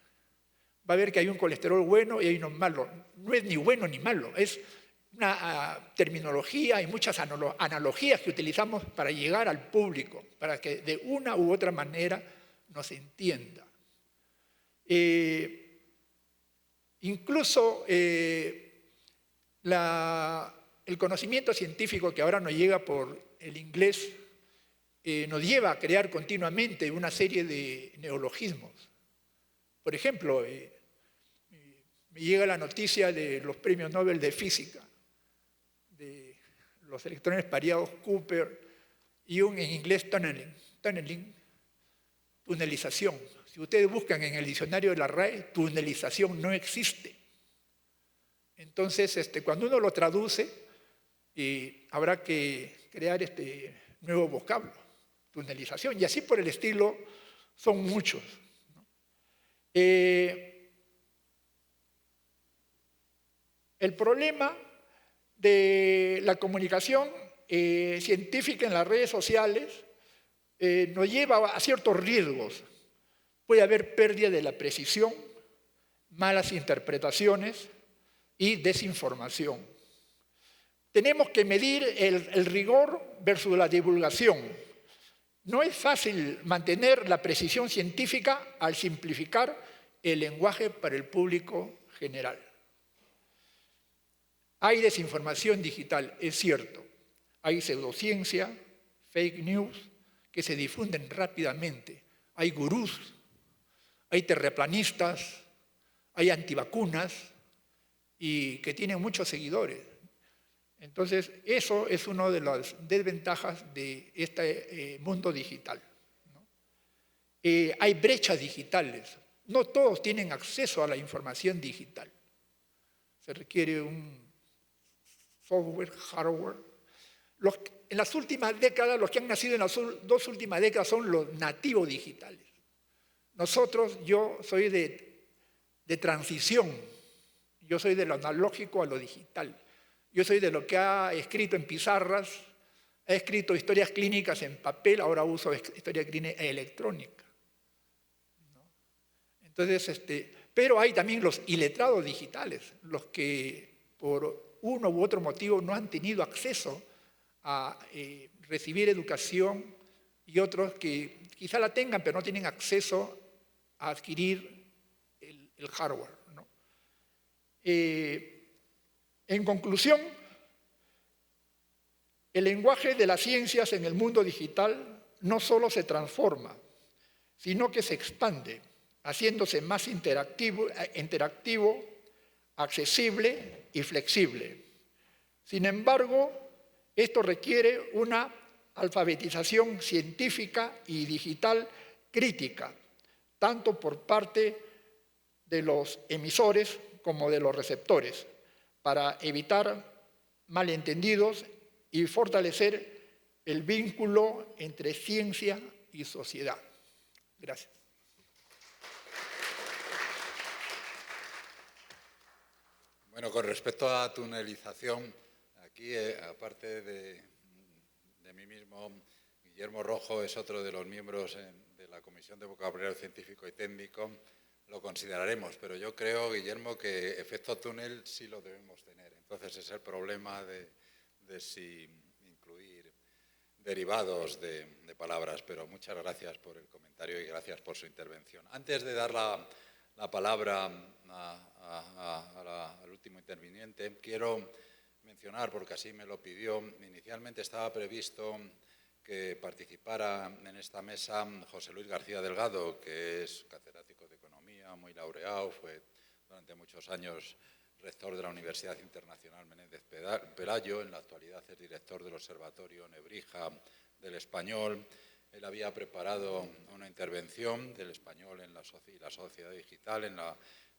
Va a ver que hay un colesterol bueno y hay uno malo. No es ni bueno ni malo, es una terminología y muchas analogías que utilizamos para llegar al público, para que de una u otra manera nos entienda. Incluso el conocimiento científico que ahora nos llega por el inglés nos lleva a crear continuamente una serie de neologismos. Por ejemplo, me llega la noticia de los premios Nobel de Física, de los electrones pareados Cooper y en inglés tunneling, tunelización. Si ustedes buscan en el diccionario de la RAE, tunelización no existe. Entonces, cuando uno lo traduce, habrá que crear nuevo vocablo, tunelización, y así por el estilo son muchos, ¿no? El problema de la comunicación científica en las redes sociales nos lleva a ciertos riesgos. Puede haber pérdida de la precisión, malas interpretaciones y desinformación. Tenemos que medir el rigor versus la divulgación. No es fácil mantener la precisión científica al simplificar el lenguaje para el público general. Hay desinformación digital, es cierto. Hay pseudociencia, fake news, que se difunden rápidamente. Hay gurús, hay terraplanistas, hay antivacunas y que tienen muchos seguidores. Entonces, eso es una de las desventajas de este mundo digital, ¿no? Hay brechas digitales. No todos tienen acceso a la información digital. Se requiere un software, hardware. En las últimas décadas, los que han nacido en las 2 últimas décadas son los nativos digitales. Yo soy de transición. Yo soy de lo analógico a lo digital. Yo soy de lo que ha escrito en pizarras, he escrito historias clínicas en papel, ahora uso historia clínica electrónica, ¿no? Entonces, pero hay también los iletrados digitales, los que por uno u otro motivo no han tenido acceso a recibir educación y otros que quizá la tengan, pero no tienen acceso a adquirir el hardware, ¿no? En conclusión, el lenguaje de las ciencias en el mundo digital no solo se transforma, sino que se expande, haciéndose más interactivo, accesible y flexible. Sin embargo, esto requiere una alfabetización científica y digital crítica, tanto por parte de los emisores como de los receptores, para evitar malentendidos y fortalecer el vínculo entre ciencia y sociedad. Gracias. Bueno, con respecto a la tunelización, aquí, aparte de mí mismo, Guillermo Rojo es otro de los miembros de la Comisión de Vocabulario Científico y Técnico. Lo consideraremos, pero yo creo, Guillermo, que efecto túnel sí lo debemos tener. Entonces es el problema de si incluir derivados de palabras, pero muchas gracias por el comentario y gracias por su intervención. Antes de dar la palabra al último interviniente, quiero mencionar, porque así me lo pidió, inicialmente estaba previsto que participara en esta mesa José Luis García Delgado, que es catedrático de Economía, muy laureado, fue durante muchos años rector de la Universidad Internacional Menéndez Pelayo, en la actualidad es director del Observatorio Nebrija del Español. Él había preparado una intervención del español en la sociedad digital, en la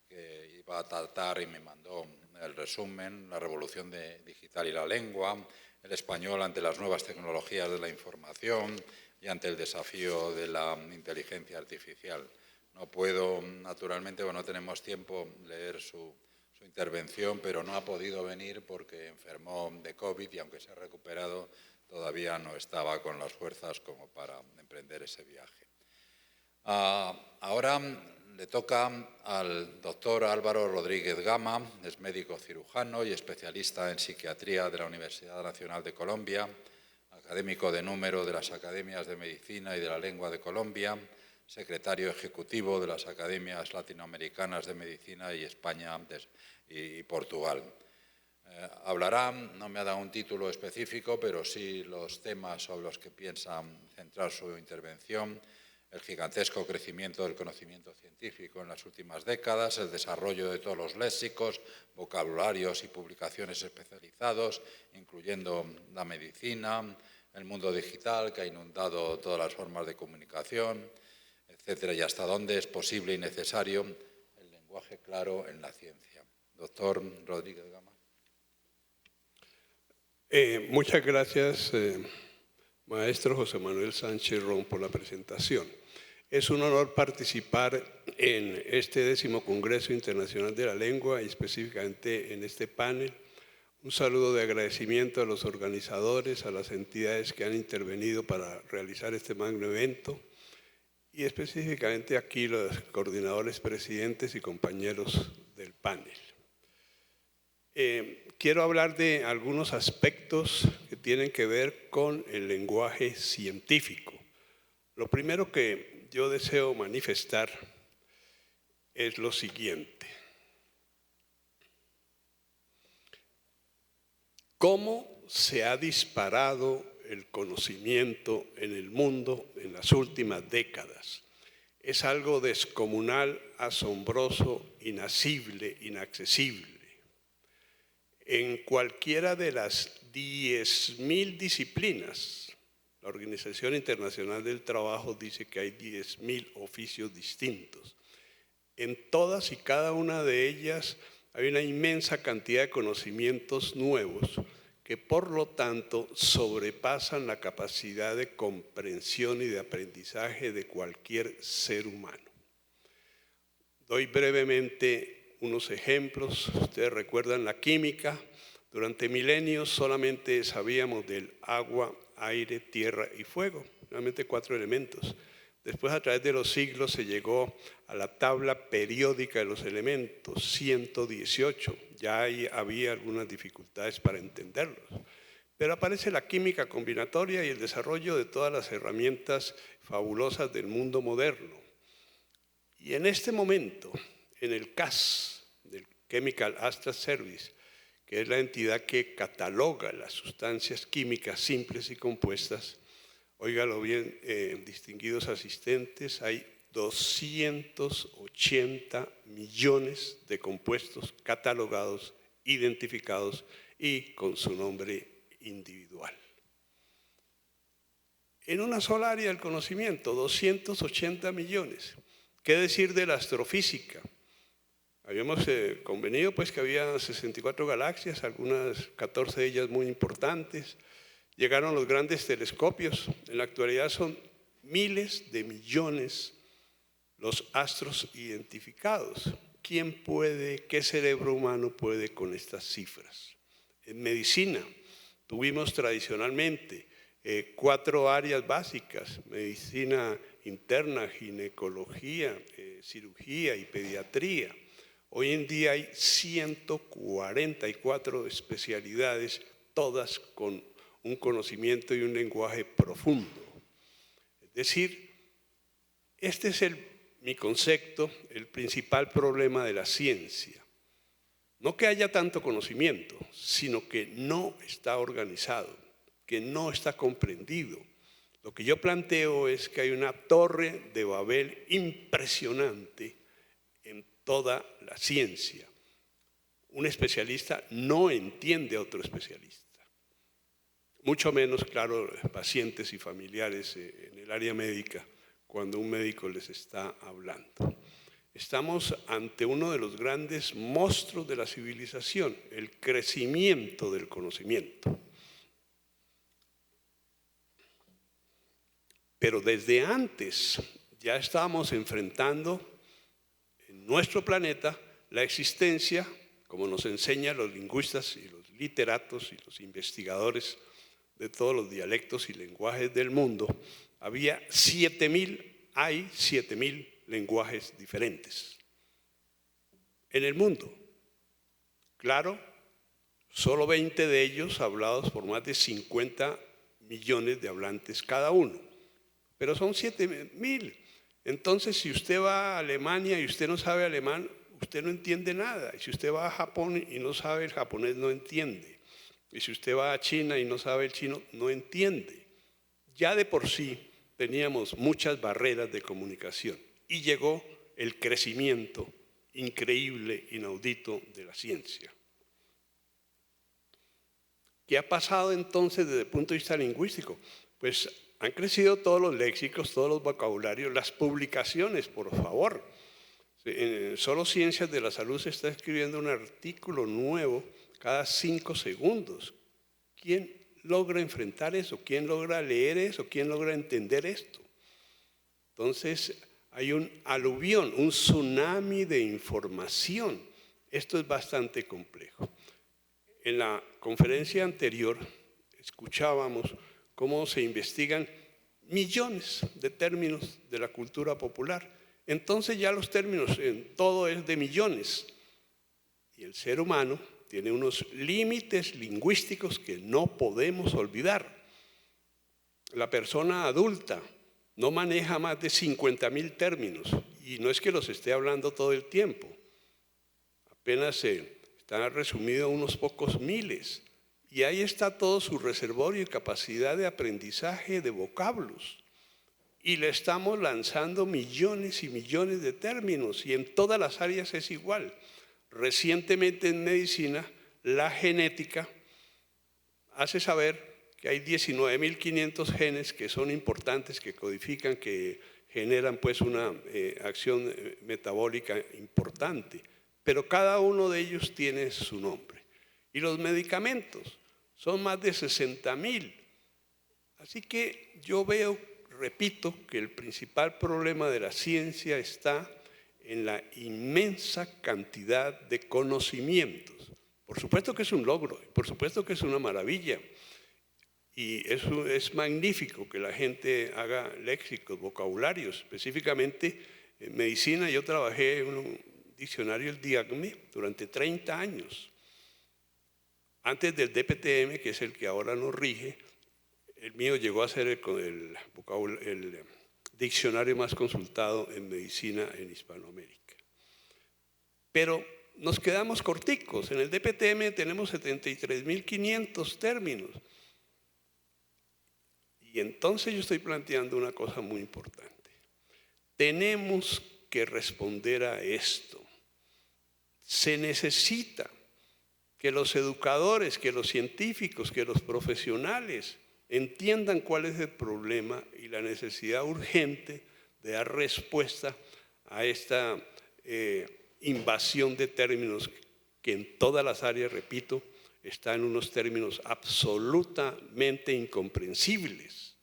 que iba a tratar y me mandó el resumen, la revolución digital y la lengua, el español ante las nuevas tecnologías de la información y ante el desafío de la inteligencia artificial. No puedo, naturalmente, no tenemos tiempo, leer su intervención, pero no ha podido venir porque enfermó de COVID y aunque se ha recuperado, todavía no estaba con las fuerzas como para emprender ese viaje. Ahora le toca al doctor Álvaro Rodríguez Gama, es médico cirujano y especialista en psiquiatría de la Universidad Nacional de Colombia, académico de número de las Academias de Medicina y de la Lengua de Colombia, secretario ejecutivo de las Academias Latinoamericanas de Medicina y España y Portugal. Hablará, no me ha dado un título específico, pero sí los temas sobre los que piensa centrar su intervención: el gigantesco crecimiento del conocimiento científico en las últimas décadas, el desarrollo de todos los léxicos, vocabularios y publicaciones especializados, incluyendo la medicina, el mundo digital que ha inundado todas las formas de comunicación, etcétera, y hasta dónde es posible y necesario el lenguaje claro en la ciencia. Doctor Rodríguez Gama. Muchas gracias, maestro José Manuel Sánchez Ron, por la presentación. Es un honor participar en este 10º Congreso Internacional de la Lengua y específicamente en este panel. Un saludo de agradecimiento a los organizadores, a las entidades que han intervenido para realizar este magno evento y específicamente aquí los coordinadores, presidentes y compañeros del panel. Quiero hablar de algunos aspectos que tienen que ver con el lenguaje científico. Lo primero que yo deseo manifestar es lo siguiente. ¿Cómo se ha disparado el conocimiento en el mundo en las últimas décadas? Es algo descomunal, asombroso, inasible, inaccesible. En cualquiera de las 10.000 disciplinas, la Organización Internacional del Trabajo dice que hay 10.000 oficios distintos. En todas y cada una de ellas hay una inmensa cantidad de conocimientos nuevos que por lo tanto sobrepasan la capacidad de comprensión y de aprendizaje de cualquier ser humano. Doy brevemente unos ejemplos. Ustedes recuerdan la química. Durante milenios solamente sabíamos del agua, aire, tierra y fuego, realmente 4 elementos. Después, a través de los siglos, se llegó a la tabla periódica de los elementos, 118. Ya había algunas dificultades para entenderlos. Pero aparece la química combinatoria y el desarrollo de todas las herramientas fabulosas del mundo moderno. Y en este momento, en el CAS, del Chemical Asset Service, que es la entidad que cataloga las sustancias químicas simples y compuestas, óigalo bien, distinguidos asistentes, hay 280 millones de compuestos catalogados, identificados y con su nombre individual. En una sola área del conocimiento, 280 millones. ¿Qué decir de la astrofísica? Habíamos convenido pues, que había 64 galaxias, algunas 14 de ellas muy importantes. Llegaron los grandes telescopios. En la actualidad son miles de millones los astros identificados. ¿Quién puede, qué cerebro humano puede con estas cifras? En medicina tuvimos tradicionalmente 4 áreas básicas: medicina interna, ginecología, cirugía y pediatría. Hoy en día hay 144 especialidades, todas con un conocimiento y un lenguaje profundo. Es decir, este es mi concepto, el principal problema de la ciencia. No que haya tanto conocimiento, sino que no está organizado, que no está comprendido. Lo que yo planteo es que hay una torre de Babel impresionante en toda la ciencia. Un especialista no entiende a otro especialista. Mucho menos, claro, pacientes y familiares en el área médica, cuando un médico les está hablando. Estamos ante uno de los grandes monstruos de la civilización, el crecimiento del conocimiento. Pero desde antes ya estábamos enfrentando en nuestro planeta la existencia, como nos enseñan los lingüistas y los literatos y los investigadores de todos los dialectos y lenguajes del mundo, hay 7.000 lenguajes diferentes en el mundo. Claro, solo 20 de ellos hablados por más de 50 millones de hablantes cada uno, pero son 7.000. Entonces, si usted va a Alemania y usted no sabe alemán, usted no entiende nada. Y si usted va a Japón y no sabe el japonés, no entiende. Y si usted va a China y no sabe el chino, no entiende. Ya de por sí teníamos muchas barreras de comunicación y llegó el crecimiento increíble, inaudito de la ciencia. ¿Qué ha pasado entonces desde el punto de vista lingüístico? Pues han crecido todos los léxicos, todos los vocabularios, las publicaciones, por favor. En solo Ciencias de la Salud se está escribiendo un artículo nuevo cada 5 segundos. ¿Quién logra enfrentar eso? ¿Quién logra leer eso? ¿Quién logra entender esto? Entonces hay un aluvión, un tsunami de información. Esto es bastante complejo. En la conferencia anterior escuchábamos cómo se investigan millones de términos de la cultura popular. Entonces ya los términos en todo es de millones. Y el ser humano tiene unos límites lingüísticos que no podemos olvidar. La persona adulta no maneja más de 50.000 términos y no es que los esté hablando todo el tiempo. Apenas están resumidos unos pocos miles. Y ahí está todo su reservorio y capacidad de aprendizaje de vocablos. Y le estamos lanzando millones y millones de términos y en todas las áreas es igual. Recientemente en medicina, la genética hace saber que hay 19.500 genes que son importantes, que codifican, que generan pues una acción metabólica importante. Pero cada uno de ellos tiene su nombre. Y los medicamentos son más de 60.000. Así que yo veo, repito, que el principal problema de la ciencia está en la inmensa cantidad de conocimientos. Por supuesto que es un logro, por supuesto que es una maravilla. Y eso es magnífico que la gente haga léxicos, vocabularios. Específicamente en medicina yo trabajé en un diccionario, el DIACME, durante 30 años. Antes del DPTM, que es el que ahora nos rige, el mío llegó a ser el diccionario más consultado en medicina en Hispanoamérica. Pero nos quedamos corticos. En el DPTM tenemos 73.500 términos. Y entonces yo estoy planteando una cosa muy importante. Tenemos que responder a esto. Se necesita que los educadores, que los científicos, que los profesionales entiendan cuál es el problema y la necesidad urgente de dar respuesta a esta invasión de términos que en todas las áreas, repito, está en unos términos absolutamente incomprensibles.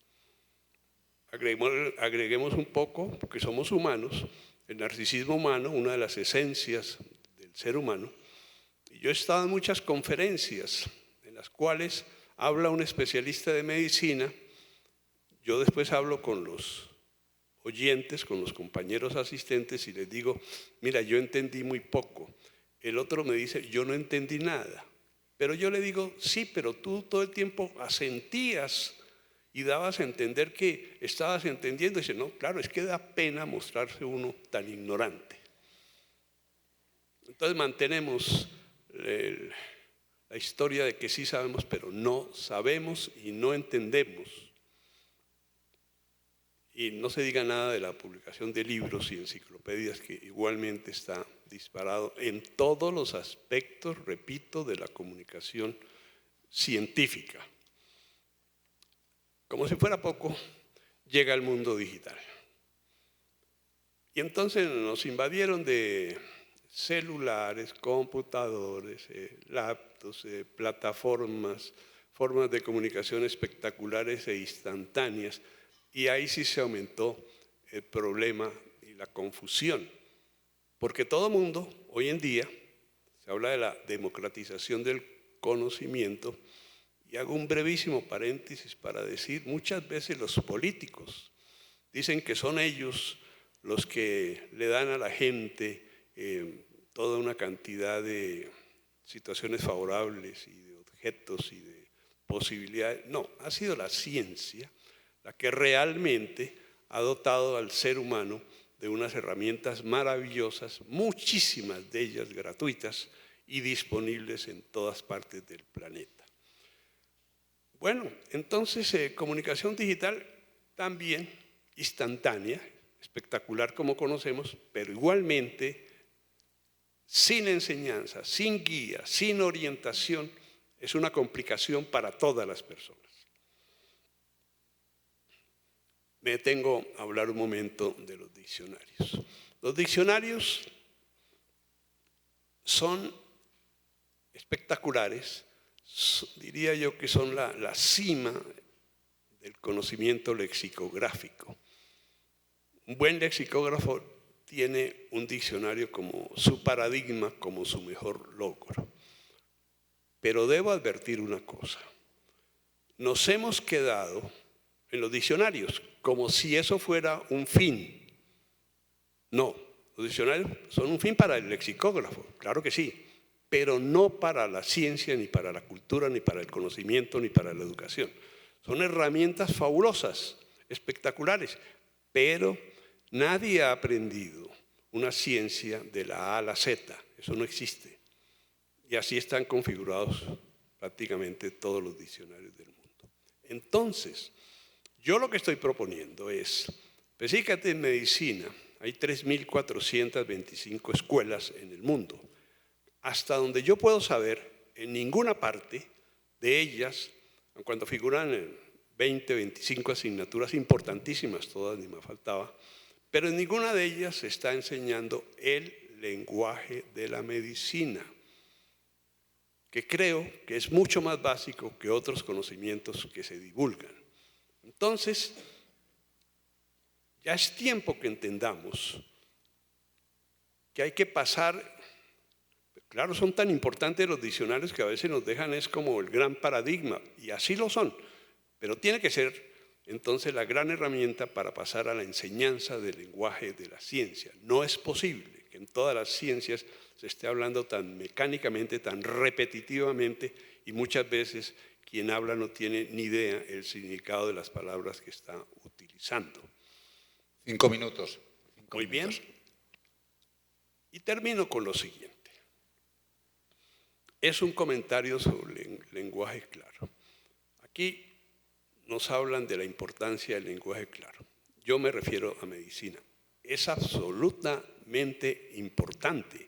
Agreguemos un poco, porque somos humanos, el narcisismo humano, una de las esencias del ser humano. Y yo he estado en muchas conferencias en las cuales habla un especialista de medicina, yo después hablo con los oyentes, con los compañeros asistentes y les digo, mira, yo entendí muy poco. El otro me dice, yo no entendí nada. Pero yo le digo, sí, pero tú todo el tiempo asentías y dabas a entender que estabas entendiendo. Y dice, no, claro, es que da pena mostrarse uno tan ignorante. Entonces mantenemos la historia de que sí sabemos, pero no sabemos y no entendemos. Y no se diga nada de la publicación de libros y enciclopedias, que igualmente está disparado en todos los aspectos, repito, de la comunicación científica. Como si fuera poco, llega el mundo digital. Y entonces nos invadieron de celulares, computadores, laptops, plataformas, formas de comunicación espectaculares e instantáneas. Y ahí sí se aumentó el problema y la confusión. Porque todo mundo, hoy en día, se habla de la democratización del conocimiento, y hago un brevísimo paréntesis para decir, muchas veces los políticos dicen que son ellos los que le dan a la gente toda una cantidad de situaciones favorables y de objetos y de posibilidades. No, ha sido la ciencia la que realmente ha dotado al ser humano de unas herramientas maravillosas, muchísimas de ellas gratuitas y disponibles en todas partes del planeta. Bueno, entonces comunicación digital también instantánea, espectacular como conocemos, pero igualmente sin enseñanza, sin guía, sin orientación, es una complicación para todas las personas. Me detengo a hablar un momento de los diccionarios. Los diccionarios son espectaculares, diría yo que son la cima del conocimiento lexicográfico. Un buen lexicógrafo tiene un diccionario como su paradigma, como su mejor logro. Pero debo advertir una cosa. Nos hemos quedado en los diccionarios como si eso fuera un fin. No, los diccionarios son un fin para el lexicógrafo, claro que sí, pero no para la ciencia, ni para la cultura, ni para el conocimiento, ni para la educación. Son herramientas fabulosas, espectaculares, pero nadie ha aprendido una ciencia de la A a la Z, eso no existe. Y así están configurados prácticamente todos los diccionarios del mundo. Entonces, yo lo que estoy proponiendo es, pues fíjate, en medicina hay 3.425 escuelas en el mundo. Hasta donde yo puedo saber, en ninguna parte de ellas, cuando figuran en 20, 25 asignaturas importantísimas, todas ni me faltaba, pero en ninguna de ellas se está enseñando el lenguaje de la medicina, que creo que es mucho más básico que otros conocimientos que se divulgan. Entonces, ya es tiempo que entendamos que hay que pasar, claro, son tan importantes los diccionarios que a veces nos dejan es como el gran paradigma, y así lo son, pero tiene que ser entonces la gran herramienta para pasar a la enseñanza del lenguaje de la ciencia. No es posible que en todas las ciencias se esté hablando tan mecánicamente, tan repetitivamente, y muchas veces quien habla no tiene ni idea el significado de las palabras que está utilizando. 5 minutos. Muy bien. Y termino con lo siguiente. Es un comentario sobre lenguaje claro. Aquí nos hablan de la importancia del lenguaje claro. Yo me refiero a medicina. Es absolutamente importante.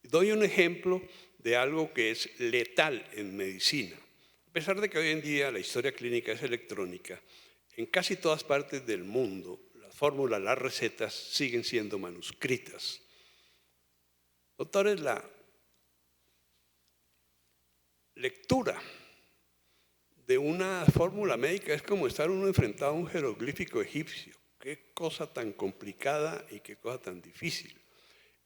Doy un ejemplo de algo que es letal en medicina. A pesar de que hoy en día la historia clínica es electrónica, en casi todas partes del mundo las fórmulas, las recetas siguen siendo manuscritas. Doctores, la lectura de una fórmula médica es como estar uno enfrentado a un jeroglífico egipcio. Qué cosa tan complicada y qué cosa tan difícil.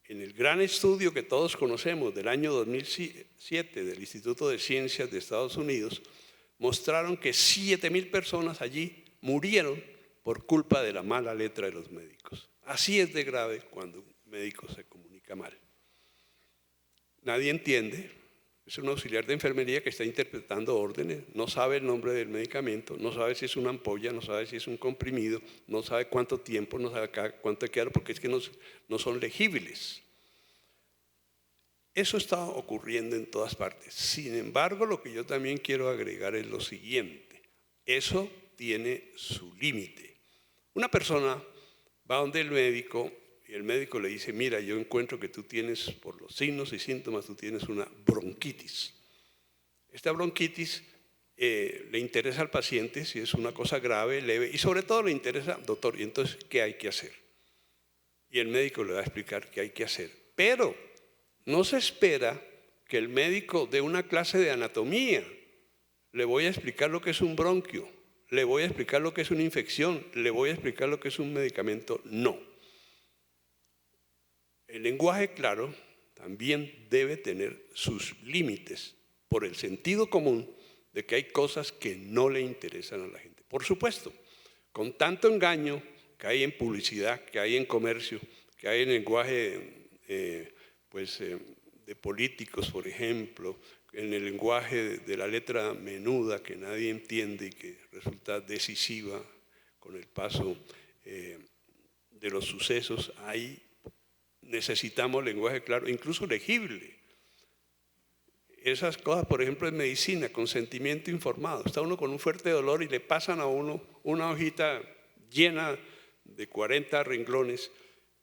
En el gran estudio que todos conocemos del año 2007 del Instituto de Ciencias de Estados Unidos, mostraron que 7.000 personas allí murieron por culpa de la mala letra de los médicos. Así es de grave cuando un médico se comunica mal. Nadie entiende, es un auxiliar de enfermería que está interpretando órdenes, no sabe el nombre del medicamento, no sabe si es una ampolla, no sabe si es un comprimido, no sabe cuánto tiempo, no sabe cuánto hay que dar, porque es que no son legibles. Eso está ocurriendo en todas partes. Sin embargo, lo que yo también quiero agregar es lo siguiente. Eso tiene su límite. Una persona va donde el médico y el médico le dice, mira, yo encuentro que tú tienes, por los signos y síntomas, tú tienes una bronquitis. Esta bronquitis le interesa al paciente si es una cosa grave, leve, y sobre todo le interesa, doctor, y entonces, ¿qué hay que hacer? Y el médico le va a explicar qué hay que hacer. Pero no se espera que el médico dé una clase de anatomía. Le voy a explicar lo que es un bronquio, le voy a explicar lo que es una infección, le voy a explicar lo que es un medicamento. No. El lenguaje claro también debe tener sus límites por el sentido común de que hay cosas que no le interesan a la gente. Por supuesto, con tanto engaño que hay en publicidad, que hay en comercio, que hay en lenguaje de políticos, por ejemplo, en el lenguaje de la letra menuda que nadie entiende y que resulta decisiva con el paso de los sucesos, ahí necesitamos lenguaje claro, incluso legible. Esas cosas, por ejemplo, en medicina, consentimiento informado. Está uno con un fuerte dolor y le pasan a uno una hojita llena de 40 renglones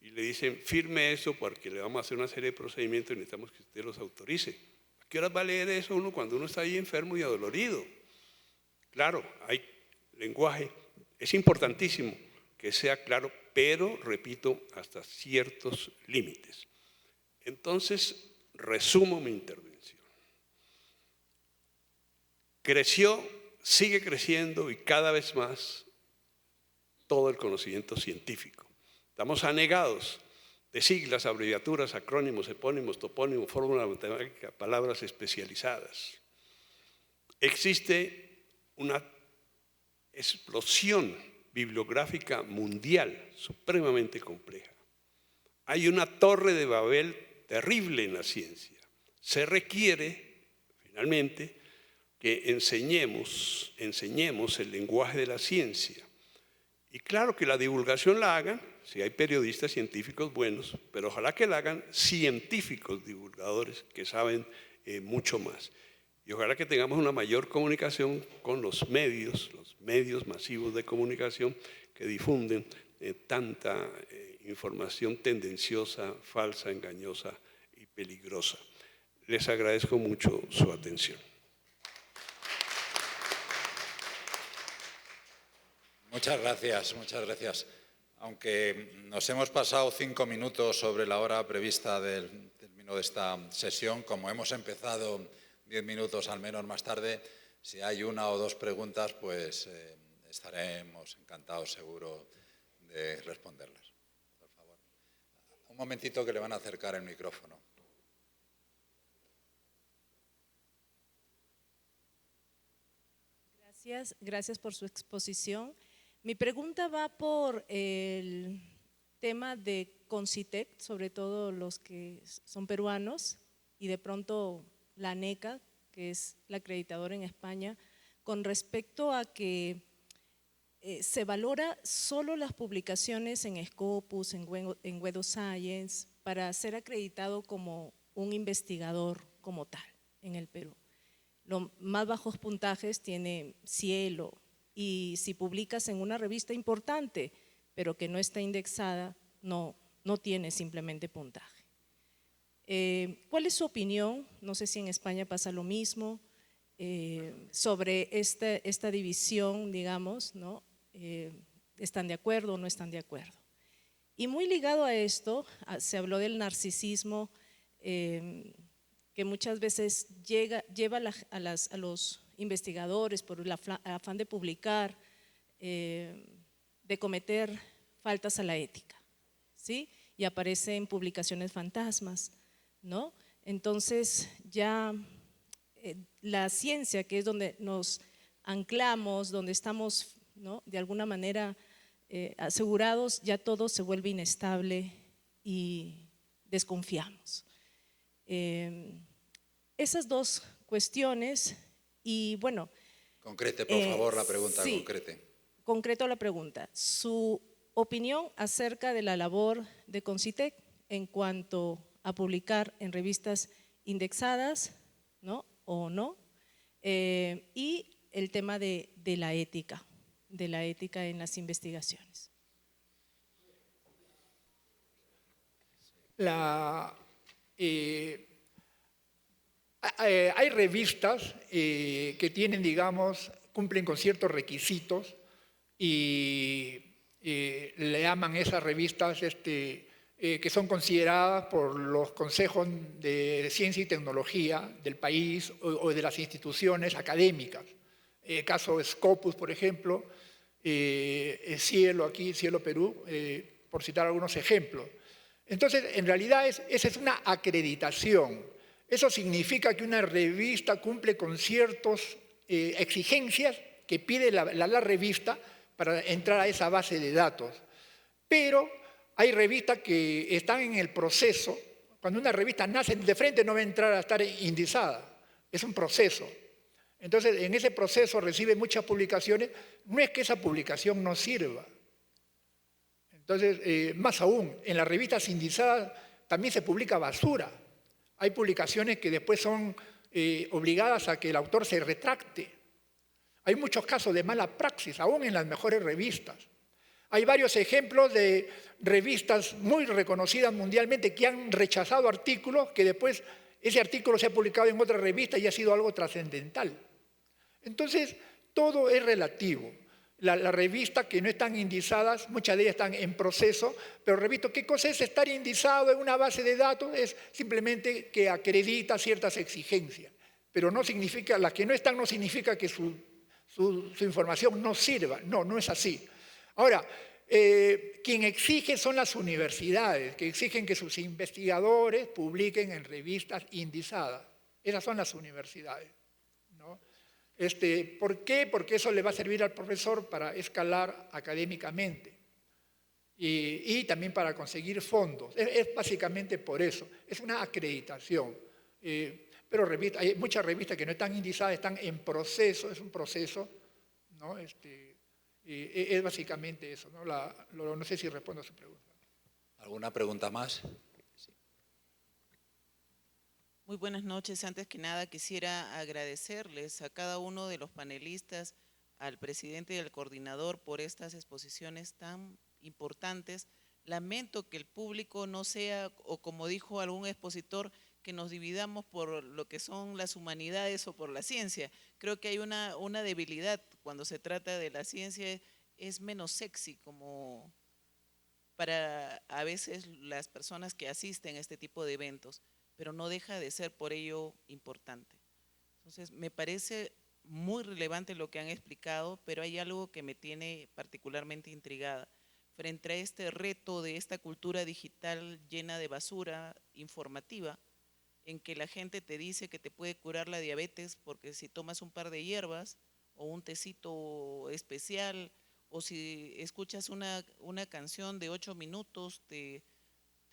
y le dicen, firme eso porque le vamos a hacer una serie de procedimientos y necesitamos que usted los autorice. ¿A qué horas va a leer eso uno cuando uno está ahí enfermo y adolorido? Claro, hay lenguaje, es importantísimo que sea claro, pero, repito, hasta ciertos límites. Entonces, resumo mi intervención. Creció, sigue creciendo y cada vez más todo el conocimiento científico. Estamos anegados de siglas, abreviaturas, acrónimos, epónimos, topónimos, fórmulas matemáticas, palabras especializadas. Existe una explosión bibliográfica mundial supremamente compleja. Hay una torre de Babel terrible en la ciencia. Se requiere, finalmente, que enseñemos el lenguaje de la ciencia. Y claro que la divulgación la hagan, si hay periodistas científicos buenos, pero ojalá que la hagan científicos divulgadores que saben mucho más. Y ojalá que tengamos una mayor comunicación con los medios masivos de comunicación que difunden tanta información tendenciosa, falsa, engañosa y peligrosa. Les agradezco mucho su atención. Muchas gracias. Aunque nos hemos pasado 5 minutos sobre la hora prevista del término de esta sesión, como hemos empezado 10 minutos al menos más tarde, si hay 1 o 2 preguntas, pues estaremos encantados seguro de responderlas. Por favor. Un momentito que le van a acercar el micrófono. Gracias por su exposición. Mi pregunta va por el tema de Concitec, sobre todo los que son peruanos, y de pronto la ANECA, que es la acreditadora en España, con respecto a que se valora solo las publicaciones en Scopus, en Web of Science, para ser acreditado como un investigador como tal en el Perú. Los más bajos puntajes tiene Cielo, y si publicas en una revista importante, pero que no está indexada, no tiene simplemente puntaje. ¿Cuál es su opinión? No sé si en España pasa lo mismo, sobre esta división, digamos, ¿no? ¿Están de acuerdo o no están de acuerdo? Y muy ligado a esto, se habló del narcisismo, que muchas veces lleva a los investigadores por el afán de publicar, de cometer faltas a la ética, ¿sí? Y aparece en publicaciones fantasmas, ¿no? Entonces ya la ciencia, que es donde nos anclamos, donde estamos, ¿no?, de alguna manera asegurados, ya todo se vuelve inestable y desconfiamos. Esas 2 cuestiones. Y bueno… Concrete, por favor, la pregunta, sí, concrete. Concreto la pregunta. Su opinión acerca de la labor de Concitec en cuanto a publicar en revistas indexadas, ¿no?, o no, y el tema de la ética en las investigaciones. Hay revistas que tienen, digamos, cumplen con ciertos requisitos y le llaman esas revistas que son consideradas por los consejos de ciencia y tecnología del país o de las instituciones académicas. El caso Scopus, por ejemplo, Cielo aquí, Cielo Perú, por citar algunos ejemplos. Entonces, en realidad, esa es una acreditación. Eso significa que una revista cumple con ciertas exigencias que pide la revista para entrar a esa base de datos. Pero hay revistas que están en el proceso. Cuando una revista nace de frente no va a entrar a estar indexada. Es un proceso. Entonces, en ese proceso recibe muchas publicaciones. No es que esa publicación no sirva. Entonces, más aún, en las revistas indizadas también se publica basura. Hay publicaciones que después son obligadas a que el autor se retracte. Hay muchos casos de mala praxis, aún en las mejores revistas. Hay varios ejemplos de revistas muy reconocidas mundialmente que han rechazado artículos que después ese artículo se ha publicado en otra revista y ha sido algo trascendental. Entonces, todo es relativo. Las revistas que no están indizadas, muchas de ellas están en proceso, pero repito, ¿qué cosa es estar indizado en una base de datos? Es simplemente que acredita ciertas exigencias, pero no significa, las que no están no significa que su información no sirva, no es así. Ahora, quien exige son las universidades, que exigen que sus investigadores publiquen en revistas indizadas. Esas son las universidades, ¿no? ¿Por qué? Porque eso le va a servir al profesor para escalar académicamente y también para conseguir fondos. Es básicamente por eso, es una acreditación. Pero hay muchas revistas que no están indizadas, están en proceso, es un proceso, ¿no? Es básicamente eso, ¿no? No sé si respondo a su pregunta. ¿Alguna pregunta más? Sí. Muy buenas noches. Antes que nada quisiera agradecerles a cada uno de los panelistas, al presidente y al coordinador por estas exposiciones tan importantes. Lamento que el público no sea, o como dijo algún expositor, que nos dividamos por lo que son las humanidades o por la ciencia. Creo que hay una debilidad cuando se trata de la ciencia, es menos sexy como para a veces las personas que asisten a este tipo de eventos, pero no deja de ser por ello importante. Entonces, me parece muy relevante lo que han explicado, pero hay algo que me tiene particularmente intrigada. Frente a este reto de esta cultura digital llena de basura informativa, en que la gente te dice que te puede curar la diabetes porque si tomas un par de hierbas o un tecito especial, o si escuchas una canción de 8 minutos, te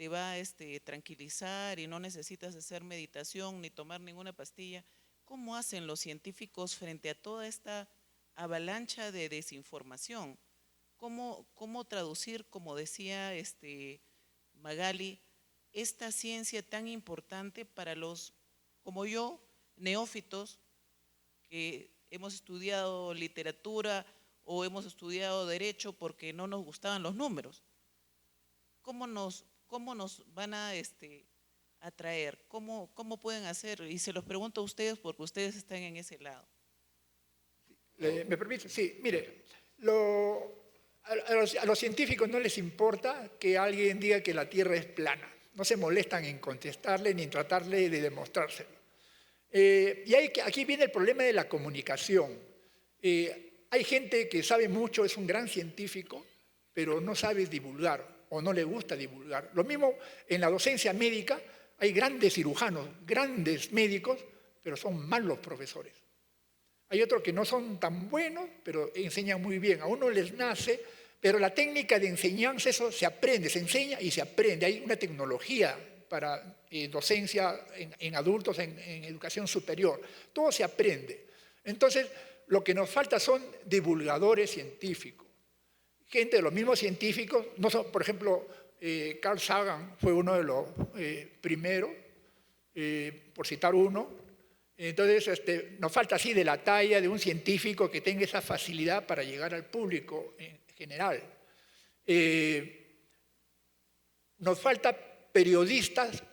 va a tranquilizar y no necesitas hacer meditación ni tomar ninguna pastilla. ¿Cómo hacen los científicos frente a toda esta avalancha de desinformación? ¿Cómo traducir, como decía Magali, esta ciencia tan importante para los, como yo, neófitos, que hemos estudiado literatura o hemos estudiado derecho porque no nos gustaban los números? ¿Cómo nos van a atraer? ¿Cómo pueden hacer? Y se los pregunto a ustedes porque ustedes están en ese lado. ¿Me permite? Sí, mire, a los científicos no les importa que alguien diga que la Tierra es plana. No se molestan en contestarle ni en tratarle de demostrárselo. Y aquí viene el problema de la comunicación. Hay gente que sabe mucho, es un gran científico, pero no sabe divulgar o no le gusta divulgar. Lo mismo en la docencia médica, hay grandes cirujanos, grandes médicos, pero son malos profesores. Hay otros que no son tan buenos, pero enseñan muy bien. A uno les nace, pero la técnica de enseñanza, eso se aprende, se enseña y se aprende. Hay una tecnología para docencia en adultos, en educación superior. Todo se aprende. Entonces, lo que nos falta son divulgadores científicos. Gente de los mismos científicos, no son, por ejemplo, Carl Sagan fue uno de los primeros, por citar uno. Entonces, nos falta así de la talla de un científico que tenga esa facilidad para llegar al público en general. Nos falta periodistas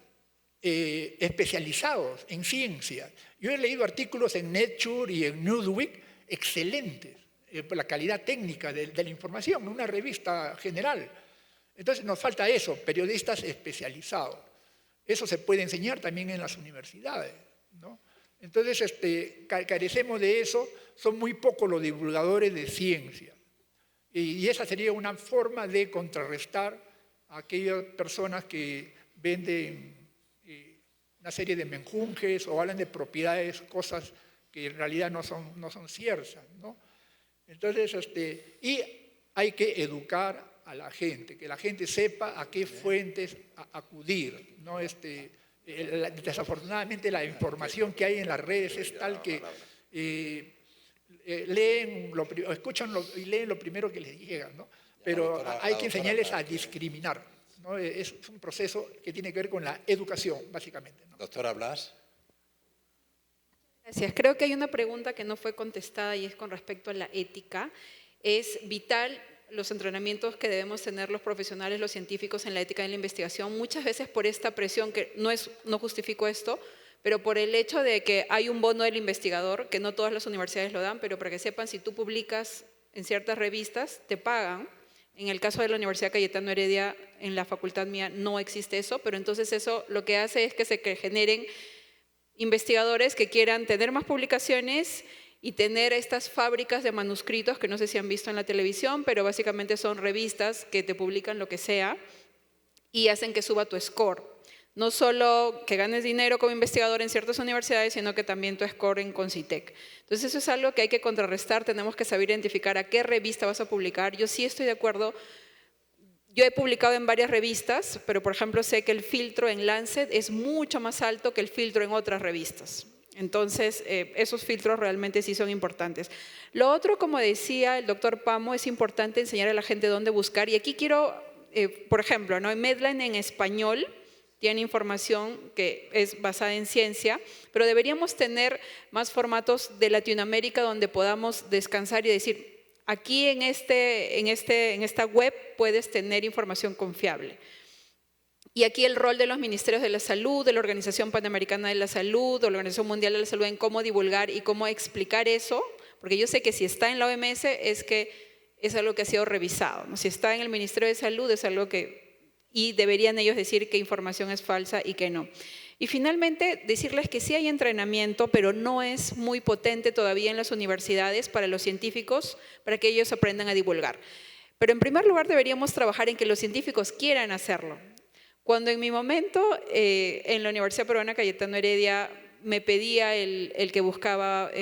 especializados en ciencia. Yo he leído artículos en Nature y en Newsweek excelentes por la calidad técnica de la información, una revista general. Entonces nos falta eso, periodistas especializados. Eso se puede enseñar también en las universidades, ¿no? Entonces carecemos de eso, son muy pocos los divulgadores de ciencia. Y esa sería una forma de contrarrestar a aquellas personas que venden una serie de menjunjes o hablan de propiedades, cosas que en realidad no son ciertas, ¿no? Entonces, y hay que educar a la gente, que la gente sepa a qué fuentes acudir, ¿no? Desafortunadamente la información que hay en las redes es tal que escuchan y leen lo primero que les llega, ¿no? pero doctora- hay la que doctora enseñarles a Blas, discriminar, ¿no? Es un proceso que tiene que ver con la educación, básicamente, ¿no? Doctora Blas. Gracias. Creo que hay una pregunta que no fue contestada y es con respecto a la ética. Es vital los entrenamientos que debemos tener los profesionales, los científicos en la ética de la investigación, muchas veces por esta presión, que no justifico esto, pero por el hecho de que hay un bono del investigador, que no todas las universidades lo dan, pero para que sepan, si tú publicas en ciertas revistas, te pagan. En el caso de la Universidad Cayetano Heredia, en la facultad mía no existe eso, pero entonces eso lo que hace es que se generen investigadores que quieran tener más publicaciones y tener estas fábricas de manuscritos que no sé si han visto en la televisión, pero básicamente son revistas que te publican lo que sea y hacen que suba tu score. No solo que ganes dinero como investigador en ciertas universidades, sino que también tu score en Concitec. Entonces eso es algo que hay que contrarrestar, tenemos que saber identificar a qué revista vas a publicar. Yo sí estoy de acuerdo. Yo he publicado en varias revistas, pero por ejemplo sé que el filtro en Lancet es mucho más alto que el filtro en otras revistas. Entonces, esos filtros realmente sí son importantes. Lo otro, como decía el doctor Pamo, es importante enseñar a la gente dónde buscar. Y aquí quiero, por ejemplo, ¿no? Medline en español tiene información que es basada en ciencia, pero deberíamos tener más formatos de Latinoamérica donde podamos descansar y decir, aquí en esta web puedes tener información confiable. Y aquí el rol de los ministerios de la salud, de la Organización Panamericana de la Salud, de la Organización Mundial de la Salud en cómo divulgar y cómo explicar eso, porque yo sé que si está en la OMS es que es algo que ha sido revisado, ¿no? Si está en el Ministerio de Salud es algo que, y deberían ellos decir qué información es falsa y qué no. Y finalmente decirles que sí hay entrenamiento, pero no es muy potente todavía en las universidades para los científicos, para que ellos aprendan a divulgar. Pero en primer lugar deberíamos trabajar en que los científicos quieran hacerlo. Cuando en mi momento en la Universidad Peruana Cayetano Heredia me pedía el que buscaba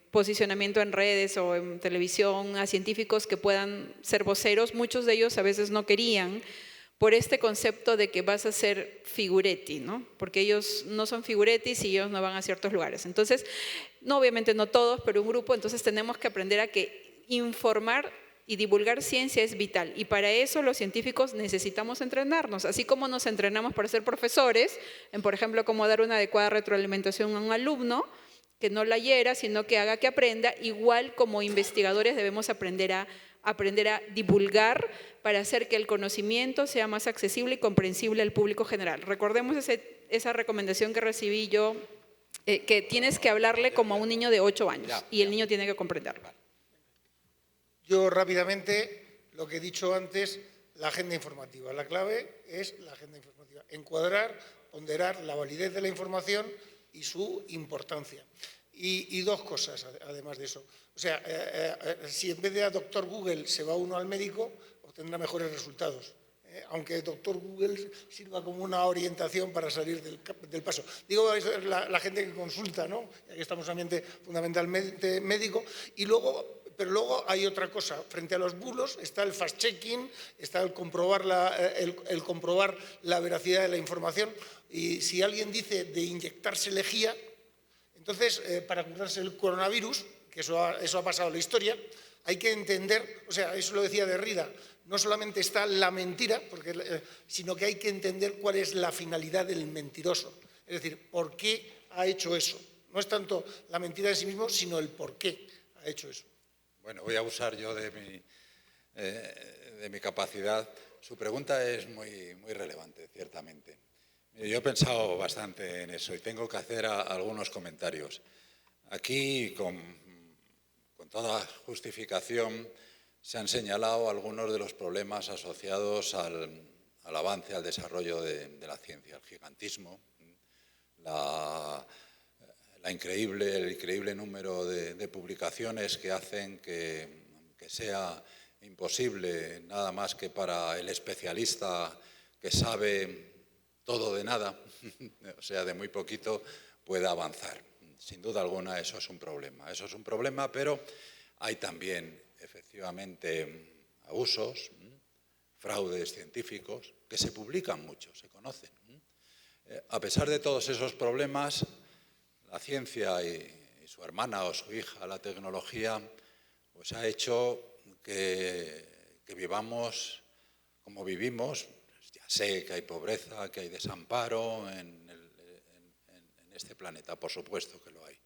posicionamiento en redes o en televisión a científicos que puedan ser voceros, muchos de ellos a veces no querían por este concepto de que vas a ser figuretti, ¿no? Porque ellos no son figurettis y ellos no van a ciertos lugares. Entonces, no, obviamente no todos, pero un grupo, entonces tenemos que aprender a que informar y divulgar ciencia es vital. Y para eso los científicos necesitamos entrenarnos, así como nos entrenamos para ser profesores, en por ejemplo, cómo dar una adecuada retroalimentación a un alumno, que no la hiera, sino que haga que aprenda, igual como investigadores debemos aprender a divulgar para hacer que el conocimiento sea más accesible y comprensible al público general. Recordemos esa recomendación que recibí yo, que tienes que hablarle como a un niño de 8 años y el niño tiene que comprenderlo. Yo rápidamente, lo que he dicho antes, la agenda informativa. La clave es la agenda informativa. Encuadrar, ponderar la validez de la información y su importancia. Y dos cosas, además de eso. O sea, si en vez de a Doctor Google se va uno al médico, obtendrá mejores resultados. Aunque Doctor Google sirva como una orientación para salir del paso. Digo, es la gente que consulta, ¿no? Ya que estamos en un ambiente fundamentalmente médico. Pero luego hay otra cosa. Frente a los bulos está el fact-checking, está el comprobar la veracidad de la información. Y si alguien dice de inyectarse lejía, entonces, para curarse el coronavirus, que eso ha pasado en la historia, hay que entender, o sea, eso lo decía Derrida, no solamente está la mentira, sino que hay que entender cuál es la finalidad del mentiroso. Es decir, ¿por qué ha hecho eso? No es tanto la mentira de sí mismo, sino el por qué ha hecho eso. Bueno, voy a abusar yo de mi capacidad. Su pregunta es muy relevante, ciertamente. Yo he pensado bastante en eso y tengo que hacer algunos comentarios. Aquí, con toda justificación, se han señalado algunos de los problemas asociados al avance, al desarrollo de la ciencia, el gigantismo, el increíble número de publicaciones que hacen que sea imposible, nada más que para el especialista que sabe todo de nada, o sea, de muy poquito, pueda avanzar. Sin duda alguna eso es un problema. Eso es un problema, pero hay también, efectivamente, abusos, fraudes científicos, que se publican mucho, se conocen. A pesar de todos esos problemas, la ciencia y su hermana o su hija, la tecnología, pues ha hecho que que vivamos como vivimos. Ya sé que hay pobreza, que hay desamparo en este planeta, por supuesto que lo hay,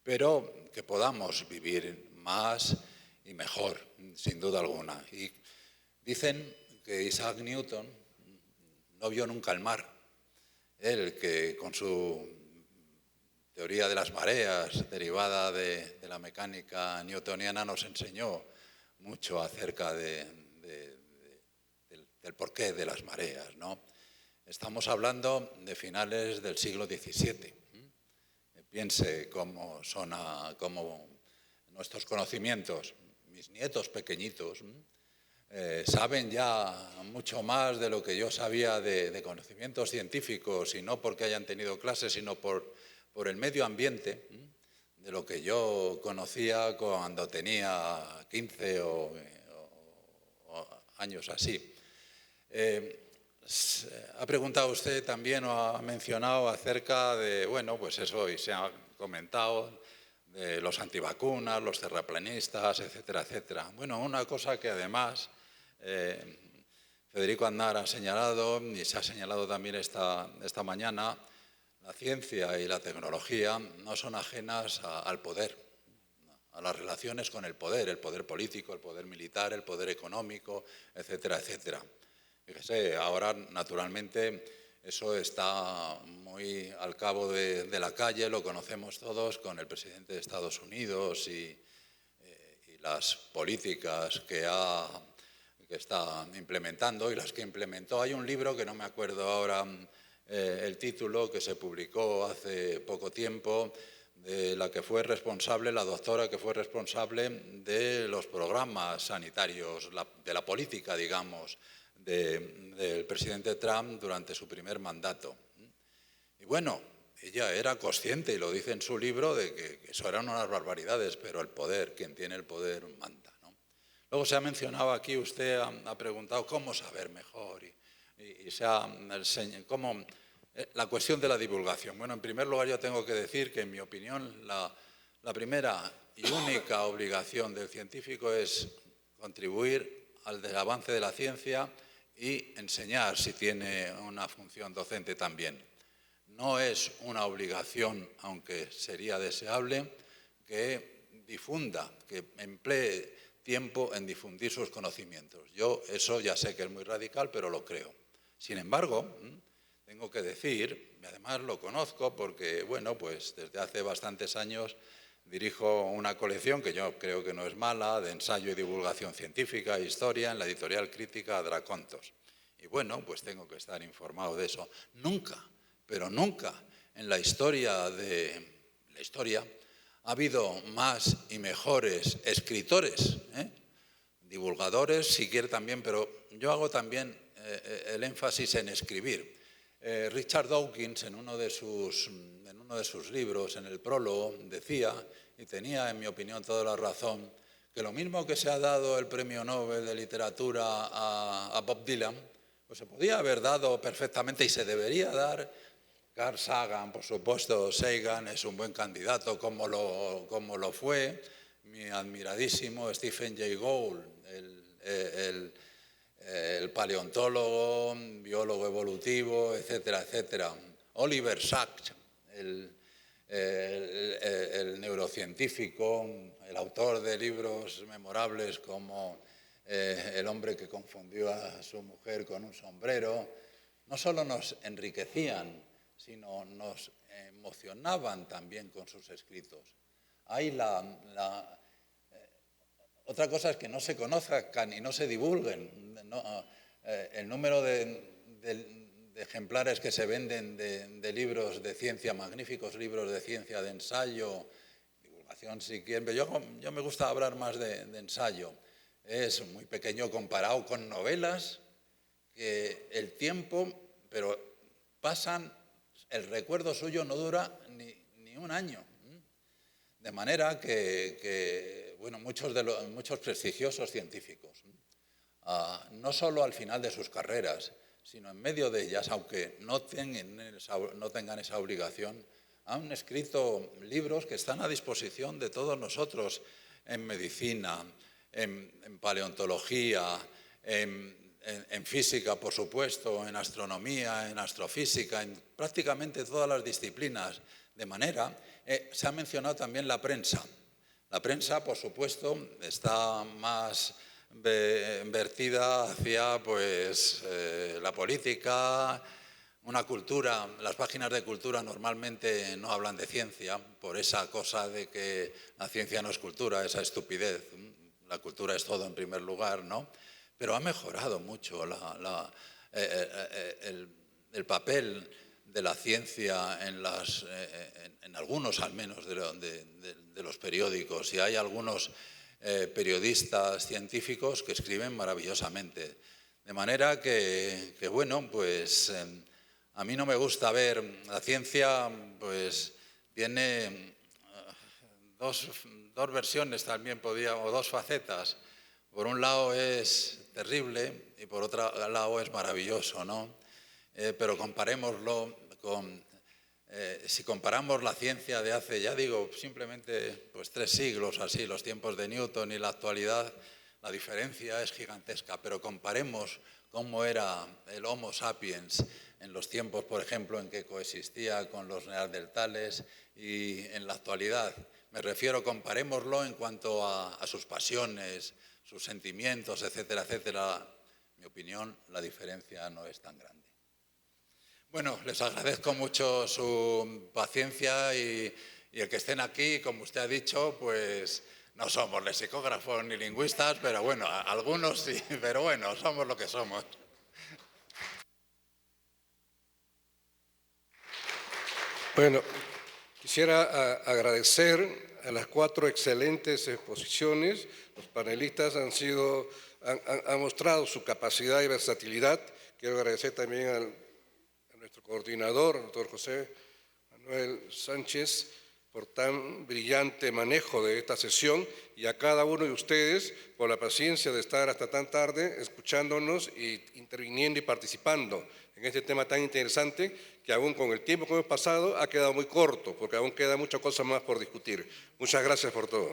pero que podamos vivir más y mejor, sin duda alguna. Y dicen que Isaac Newton no vio nunca el mar. Él, que con su teoría de las mareas, derivada de la mecánica newtoniana, nos enseñó mucho acerca del porqué de las mareas, ¿no? Estamos hablando de finales del siglo XVII. Piense cómo nuestros conocimientos, mis nietos pequeñitos, saben ya mucho más de lo que yo sabía de conocimientos científicos, y no porque hayan tenido clases, sino por el medio ambiente, de lo que yo conocía cuando tenía 15 o años así. Ha preguntado usted también, o ha mencionado acerca de, bueno, pues eso, y se ha comentado, de los antivacunas, los terraplanistas, etcétera, etcétera. Bueno, una cosa que además Federico Aznar ha señalado, y se ha señalado también esta mañana, la ciencia y la tecnología no son ajenas al poder, a las relaciones con el poder político, el poder militar, el poder económico, etcétera, etcétera. Fíjese, ahora naturalmente eso está muy al cabo de la calle, lo conocemos todos con el presidente de Estados Unidos y las políticas que está implementando y las que implementó. Hay un libro que no me acuerdo ahora el título, que se publicó hace poco tiempo, de la que fue responsable, la doctora que fue responsable de los programas sanitarios, de la política, digamos, del presidente Trump durante su primer mandato. Y bueno, ella era consciente, y lo dice en su libro, de que eso eran unas barbaridades, pero el poder, quien tiene el poder, manda, ¿no? Luego se ha mencionado aquí, usted ha preguntado cómo saber mejor y cómo la cuestión de la divulgación. Bueno, en primer lugar yo tengo que decir que, en mi opinión, la primera y única obligación del científico es contribuir al avance de la ciencia y enseñar, si tiene una función docente también. No es una obligación, aunque sería deseable, que difunda, que emplee tiempo en difundir sus conocimientos. Yo eso ya sé que es muy radical, pero lo creo. Sin embargo, tengo que decir, y además lo conozco porque, bueno, pues desde hace bastantes años dirijo una colección que yo creo que no es mala, de ensayo y divulgación científica e historia, en la editorial crítica Dracontos. Y bueno, pues tengo que estar informado de eso. Nunca, pero nunca en la historia ha habido más y mejores escritores, divulgadores, si quiere también, pero yo hago también el énfasis en escribir. Richard Dawkins, en uno de sus libros, en el prólogo, decía, y tenía, en mi opinión, toda la razón, que lo mismo que se ha dado el Premio Nobel de Literatura a Bob Dylan, pues se podía haber dado perfectamente, y se debería dar. Carl Sagan, por supuesto, Sagan es un buen candidato, como lo fue mi admiradísimo Stephen Jay Gould, el paleontólogo, biólogo evolutivo, etcétera, etcétera. Oliver Sacks, el neurocientífico, el autor de libros memorables como El hombre que confundió a su mujer con un sombrero, no solo nos enriquecían, sino nos emocionaban también con sus escritos. Otra cosa es que no se conozcan y no se divulguen. El número de ejemplares que se venden de libros de ciencia, magníficos libros de ciencia, de ensayo, divulgación si quieren, pero yo me gusta hablar más de ensayo. Es muy pequeño comparado con novelas que el tiempo, pero pasan, el recuerdo suyo no dura ni un año. De manera que bueno, muchos prestigiosos científicos, no solo al final de sus carreras, sino en medio de ellas, aunque no tengan esa obligación, han escrito libros que están a disposición de todos nosotros en medicina, en paleontología, en física, por supuesto, en astronomía, en astrofísica, en prácticamente todas las disciplinas. De manera, se ha mencionado también la prensa. La prensa, por supuesto, está más vertida hacia pues, la política, una cultura. Las páginas de cultura normalmente no hablan de ciencia, por esa cosa de que la ciencia no es cultura, esa estupidez. La cultura es todo en primer lugar, ¿no? Pero ha mejorado mucho el papel de la ciencia en algunos, al menos, de los periódicos. Y hay algunos periodistas científicos que escriben maravillosamente. De manera que bueno, pues a mí no me gusta ver la ciencia, pues tiene dos versiones también, o dos facetas. Por un lado es terrible y por otro lado es maravilloso, ¿no? Pero comparémoslo con... si comparamos la ciencia de hace, ya digo, simplemente pues 3 siglos, así, los tiempos de Newton y la actualidad, la diferencia es gigantesca. Pero comparemos cómo era el Homo sapiens en los tiempos, por ejemplo, en que coexistía con los neandertales y en la actualidad. Me refiero, comparémoslo en cuanto a sus pasiones, sus sentimientos, etcétera, etcétera. En mi opinión, la diferencia no es tan grande. Bueno, les agradezco mucho su paciencia y el que estén aquí, como usted ha dicho, pues no somos lexicógrafos ni lingüistas, pero bueno, algunos sí, pero bueno, somos lo que somos. Bueno, quisiera agradecer a las 4 excelentes exposiciones. Los panelistas han mostrado su capacidad y versatilidad. Quiero agradecer también a nuestro coordinador, el doctor José Manuel Sánchez, por tan brillante manejo de esta sesión, y a cada uno de ustedes por la paciencia de estar hasta tan tarde escuchándonos y interviniendo y participando en este tema tan interesante que aún con el tiempo que hemos pasado ha quedado muy corto, porque aún queda muchas cosas más por discutir. Muchas gracias por todo.